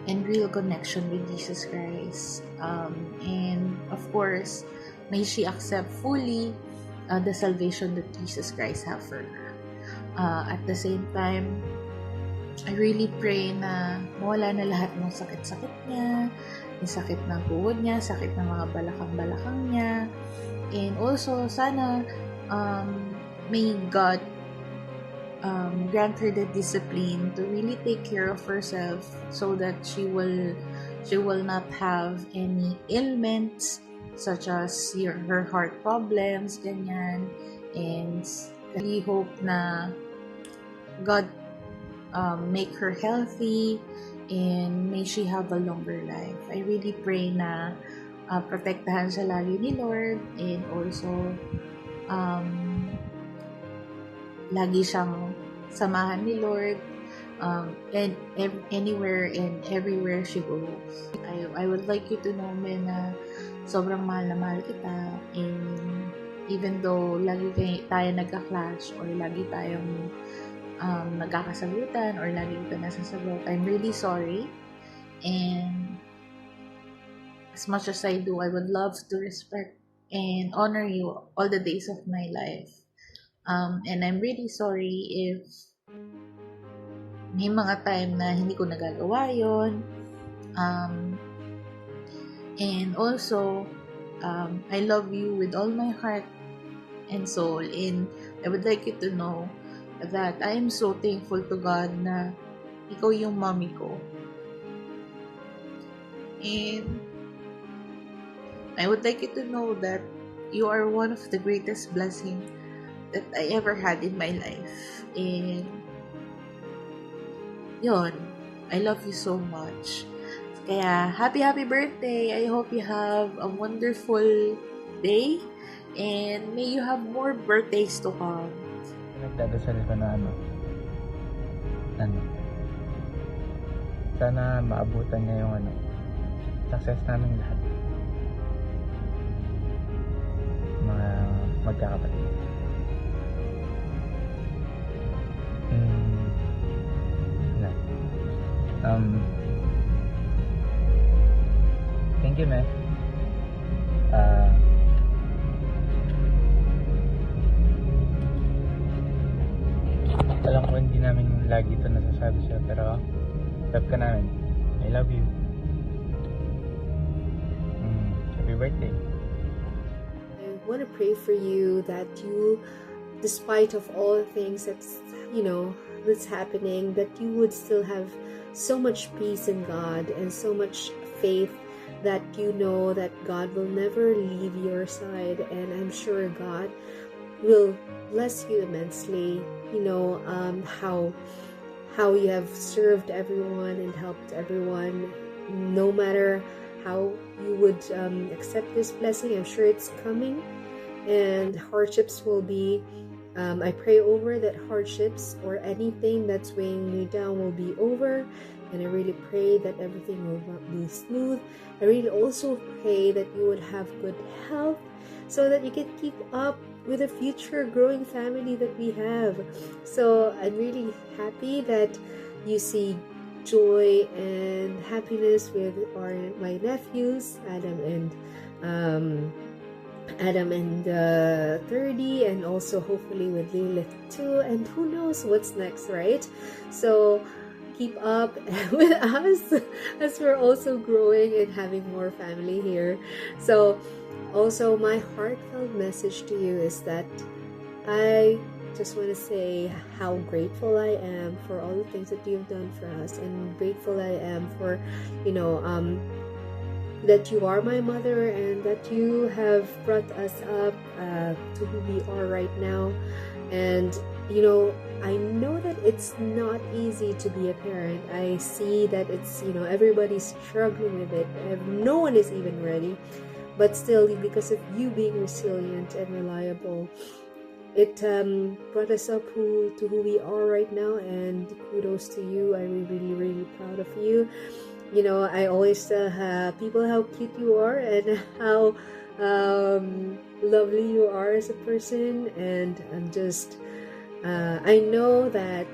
and real connection with Jesus Christ. And of course, may she accept fully the salvation that Jesus Christ have for her. At the same time, I really pray na mawala na lahat ng sakit-sakit niya, yung sakit ng tuhod niya, sakit ng mga balakang-balakang niya. And also, sana may God grant her the discipline to really take care of herself so that she will not have any ailments such as her heart problems, ganyan. And I really hope na God make her healthy and may she have a longer life. I really pray na protektahan siya lagi ni Lord, and also lagi siyang samahan ni Lord and anywhere and everywhere she goes. I would like you to know, men, na sobrang mahal na mahal kita, and even though lagi tayo nagka-clash or lagi tayong nagkakasagutan or lagi kita nasasagot, I'm really sorry. And as much as I do, I would love to respect and honor you all the days of my life. And I'm really sorry if may mga time na hindi ko nagagawa yun. And also, I love you with all my heart and soul. And I would like you to know that I am so thankful to God na ikaw yung mommy ko. And I would like you to know that you are one of the greatest blessings that I ever had in my life. And yun, I love you so much. Kaya, happy birthday! I hope you have a wonderful day and may you have more birthdays to come. Nagdadasal ko na sana maabutan niya yung success namin lahat, mga magkakapatid. Thank you, man. Alam ko hindi namin lagi ito nasasabi sa'yo, pero love ka namin. I love you. Happy birthday. I want to pray for you that you, despite of all things that's happening, that you would still have so much peace in God and so much faith that you know that God will never leave your side, and I'm sure God will bless you immensely. How you have served everyone and helped everyone, no matter how you would accept this blessing. I'm sure it's coming, and hardships will be I pray over that hardships or anything that's weighing you down will be over, and I really pray that everything will be smooth. I really also pray that you would have good health so that you can keep up with the future growing family that we have. So I'm really happy that you see joy and happiness with my nephews, Adam and 30, and also hopefully with Lilith too, and who knows what's next, right? So keep up with us as we're also growing and having more family here. So also, my heartfelt message to you is that I just want to say how grateful I am for all the things that you've done for us, and grateful I am for that you are my mother and that you have brought us up to who we are right now. And you know, I know that it's not easy to be a parent. I see that it's, you know, everybody's struggling with it. No one is even ready. But still, because of you being resilient and reliable, it brought us up to who we are right now. And kudos to you. I'm really, really proud of you. You know, I always tell people how cute you are and how lovely you are as a person. And I'm just... I know that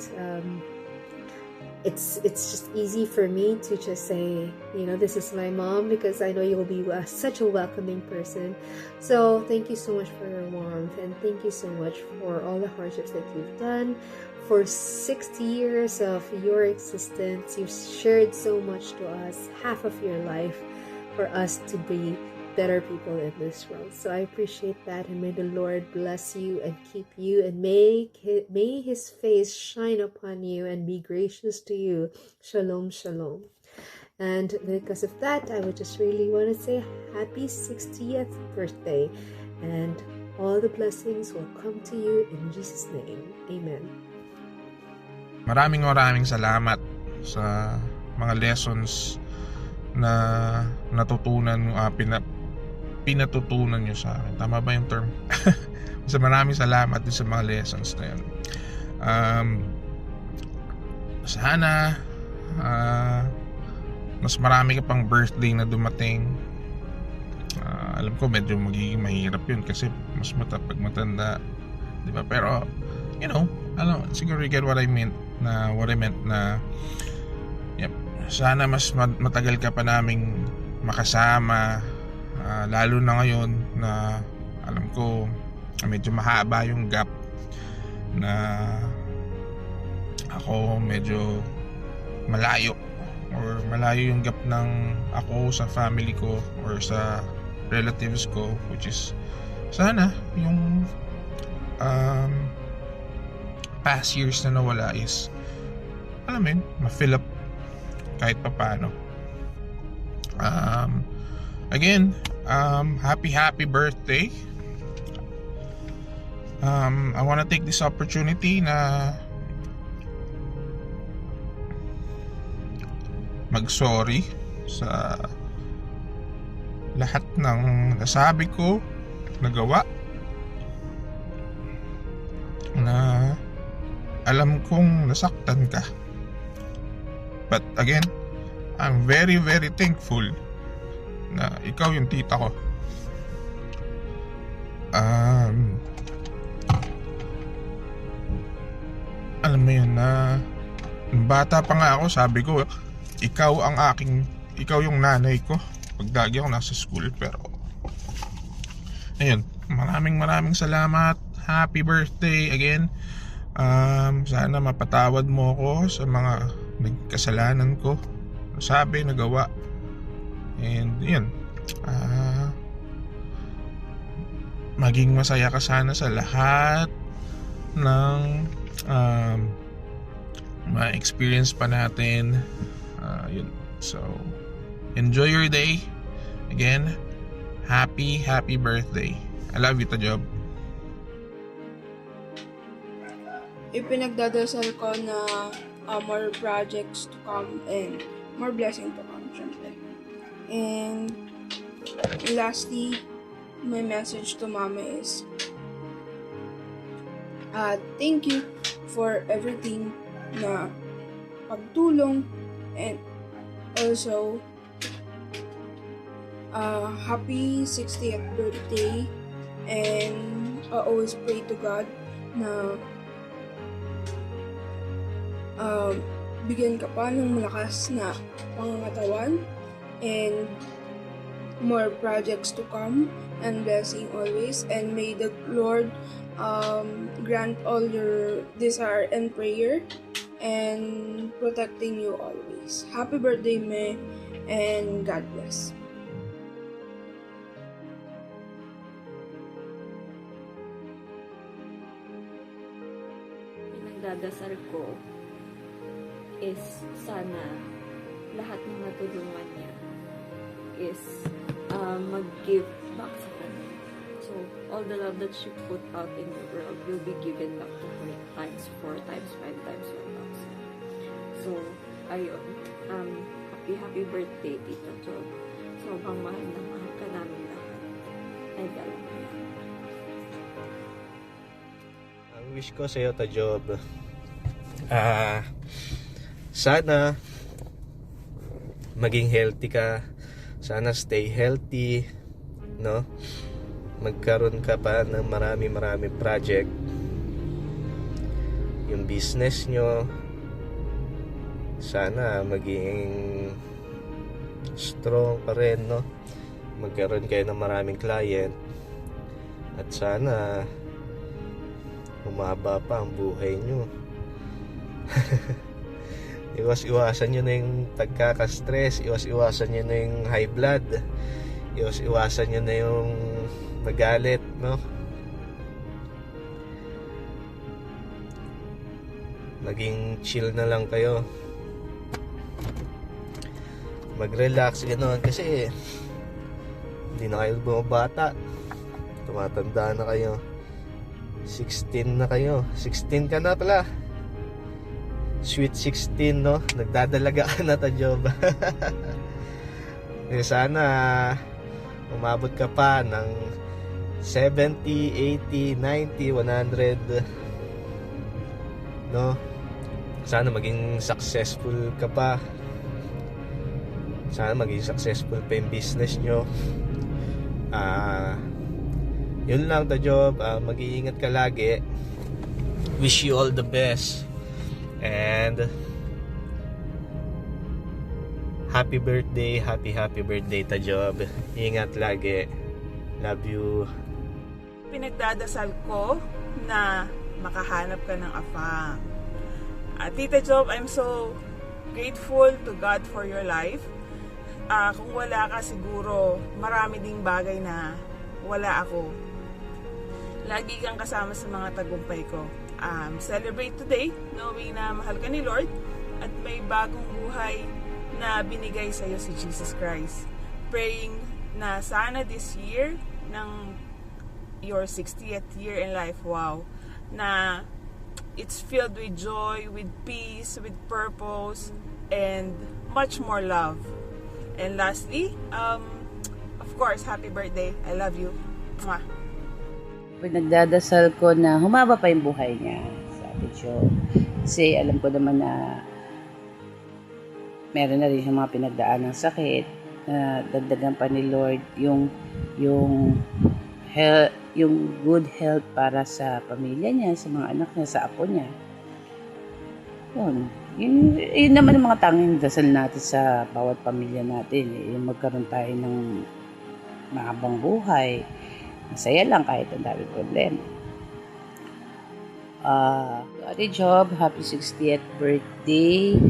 it's just easy for me to just say, you know, this is my mom, because I know you'll be such a welcoming person. So thank you so much for your warmth, and thank you so much for all the hardships that you've done. For 60 years of your existence, you've shared so much to us, half of your life, for us to be better people in this world. So I appreciate that, and may the Lord bless you and keep you, and may his face shine upon you and be gracious to you. Shalom, shalom. And because of that, I would just really want to say happy 60th birthday, and all the blessings will come to you in Jesus' name. Amen. Maraming salamat sa mga lessons na natutunan, pinatutunan nyo sa akin. Tama ba yung term? So maraming salamat din sa mga lessons na yun. Sana mas marami ka pang birthday na dumating. Alam ko medyo magiging mahirap yun kasi mas pag matanda, di ba? Pero you know, siguro you get what I meant na yep, sana mas matagal ka pa naming makasama. Lalo na ngayon na alam ko medyo mahaba yung gap, na ako medyo malayo yung gap ng ako sa family ko or sa relatives ko, which is sana yung past years na nawala is alam mo yun, ma-fill up kahit papano. Again, happy birthday. I want to take this opportunity na mag-sorry sa lahat ng nasabi ko, nagawa, na alam kong nasaktan ka. But again, I'm very, very thankful na ikaw yung tita ko. Alam mo yun na bata pa nga ako, sabi ko ikaw yung nanay ko pag lagi ako nasa school. Pero ayun, maraming salamat. Happy birthday again. Sana mapatawad mo ako sa mga nagkasalanan ko, nasabi, nagawa. And yun, maging masaya ka sana sa lahat ng ma-experience pa natin. Yun. So, enjoy your day. Again, happy birthday. I love you, Tajob. Ipinagdadasal ko na more projects to come and more blessing to come, syempre. And lastly, my message to Mama is thank you for everything na pagtulong, and also happy 60th birthday, and I always pray to God na bigyan ka pa ng malakas na pangangatawan and more projects to come and blessing always, and may the Lord grant all your desire and prayer and protecting you always. Happy birthday, May, and God bless. Pinagdadasal ko is sana lahat ng natulungan niya is mag-give back sa kanya. So So, all the love that she put out in the world will be given back to her times 4, times 5, times 1,000. So, ayun. Happy birthday, Tita Job. Sobrang mahal na mahal ka namin lahat. Ay, alam mo yan. Ang wish ko sa'yo, Ta Job, sana maging healthy ka. Sana stay healthy, no? Magkaroon ka pa ng marami project. Yung business nyo, sana maging strong pa rin, no? Magkaroon kayo ng maraming client. At sana humaba pa ang buhay nyo. Iwasan nyo na yung pagkaka-stress. Iwasan nyo na yung high blood. Iwasan nyo na yung magalit, no? Maging chill na lang kayo. Mag-relax, gano'n. Kasi hindi na kayo bumabata. Tumatanda na kayo. 16 na kayo. 16 ka na pala. Sweet 16, no? Nagdadalaga ka na, Ta Job. Sana umabot ka pa ng 70, 80, 90, 100, no? Sana maging successful ka pa. Sana maging successful pa yung business nyo. Yun lang, Ta Job. Mag-iingat ka lagi. Wish you all the best. And happy birthday, happy birthday, Ta Job. Ingat lagi. Love you. Pinagdadasal ko na makahanap ka ng afang. Tita Job, I'm so grateful to God for your life. Kung wala ka, siguro marami ding bagay na wala ako. Lagi kang kasama sa mga tagumpay ko. Celebrate today, knowing na mahal ka ni Lord at may bagong buhay na binigay sa iyo si Jesus Christ. Praying na sana this year, ng your 60th year in life, wow, na it's filled with joy, with peace, with purpose, and much more love. And lastly, of course, happy birthday. I love you. Mwah. Pinagdadasal ko na humaba pa yung buhay niya, sabi Job. Kasi alam ko naman na meron na rin yung mga pinagdaan ng sakit na dagdagan pa ni Lord yung good health para sa pamilya niya, sa mga anak niya, sa apo niya. Yun naman ang mga tanging dasal natin sa bawat pamilya natin. Yung magkaroon tayo ng mahabang buhay. Masaya lang kahit ang dami problema. Ate Job, happy 60th birthday.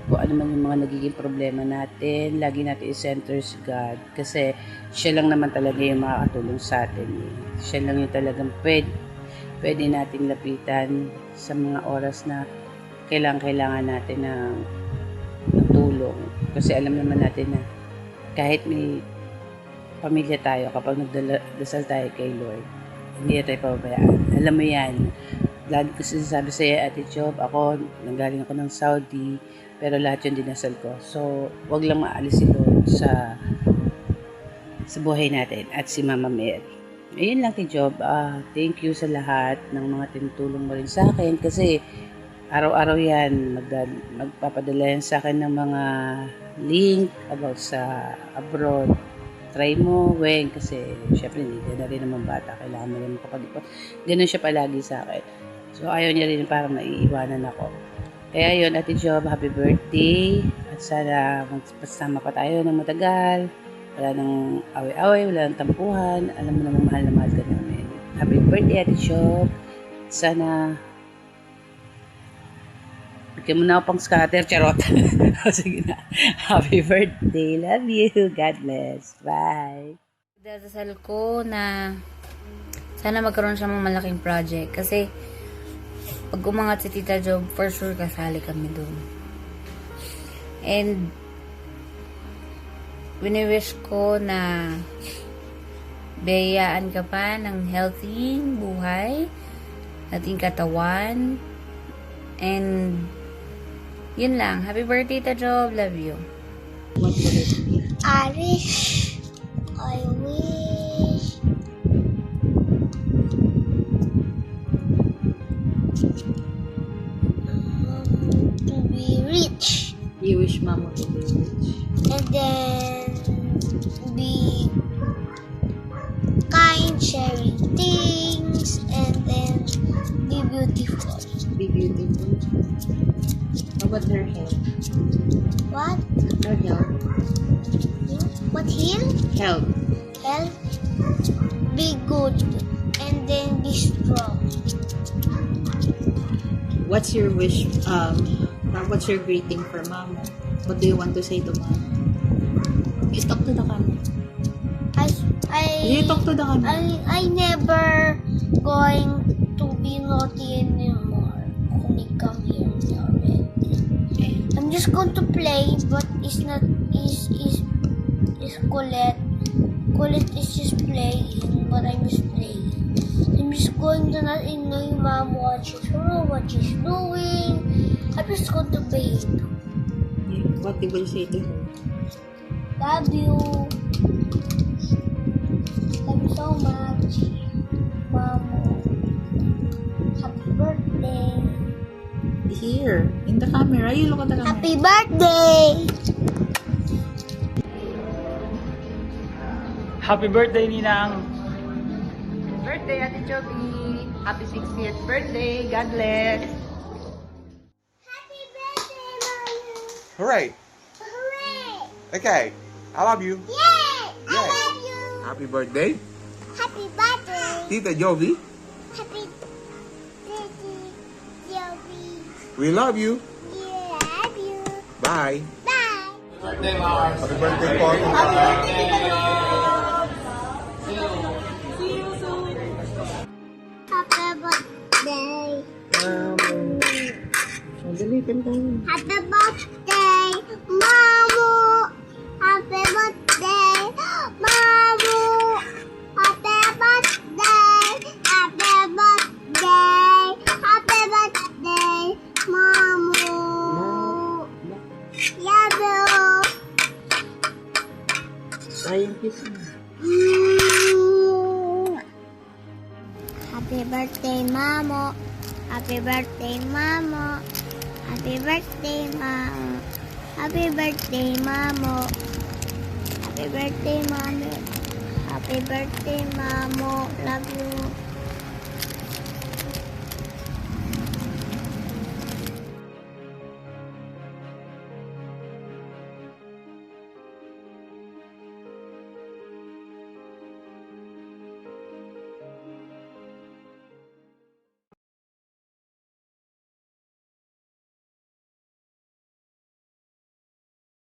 Kung ano man yung mga nagiging problema natin, lagi natin i-center si God. Kasi siya lang naman talaga yung makakatulong sa atin. Siya lang yung talagang pwede nating lapitan sa mga oras na kailangan natin ng tulong. Kasi alam naman natin na kahit may pamilya tayo, kapag nagdasal tayo kay Lord, hindi tayo pababayaan. Alam mo yan. Lagi ko sinasabi sa iyo, Ate Job, ako, nanggaling ako ng Saudi, pero lahat yun dinasal ko. So, wag lang maalis si Lord sa buhay natin at si Mama Mary. Ayun lang, Ate Job. Thank you sa lahat ng mga tinutulong mo rin sa akin kasi araw-araw yan, magpapadala yan sa akin ng mga link about sa abroad. Try mo, Weng, kasi syempre hindi na rin naman bata, kailangan mo rin makapag-ipon. Ganun siya palagi sa akin. So ayaw niya rin parang naiiwanan ako. Kaya yun, Ate Job, happy birthday. At sana magpasama pa tayo ng matagal. Wala nang away-away, wala nang tampuhan. Alam mo namang mahal na mahal ka namin. Happy birthday, Ate Job. Sana bigyan mo na ako pang scatter, charot. Sige na. Happy birthday. Love you. God bless. Bye. Dasal ko na sana magkaroon siya ng malaking project. Kasi pag umangat si Tita Job, for sure kasali kami doon. And wini-wish ko na biyayaan ka pa ng healthy buhay, ating katawan, and yun lang. Happy birthday, Tita Job. Love you. I wish to be rich. You wish Mama to be rich. And then be kind, sharing things, and then be beautiful. Be beautiful. How about her health? What? Her health. What heal? Health. Health. Be good, and then be strong. What's your wish? What's your greeting for Mama? What do you want to say to Mama? You talk to the camera. You talk to the camera. I never going to be naughty anymore when I come here already. I'm just going to play, but it's not is Colette. Colette is just playing, but I'm just playing. I'm just going to not annoy Mom what she's doing. I'm just going to play. What you will say to her? Love you. Love you so much, Mom. Happy birthday. Here, in the camera. You look at the camera. Happy birthday. Happy birthday, Ninang! Birthday, Ate Joby! Happy 60th birthday! God bless! Hooray! Hooray! Okay, I love you. Yay! I Yay. love you. Happy birthday, Happy birthday. Tita Jovi. Happy birthday, Joby. We love you. Yeah, I love you. Bye. Bye. Birthday, Mars. Happy birthday po. Happy birthday, Tita Joby. Happy birthday. Madalitan tayo. Happy birthday, Mamu. Happy birthday, Mamu. Happy birthday. Happy birthday. Happy birthday, Mamu. Love you. Sayang kiss mo. Happy birthday, Mamo. Happy birthday, Mamo. Happy birthday, Mamo. Happy birthday, Mamo. Happy birthday, Mamo. Happy birthday, Mamo. Love you.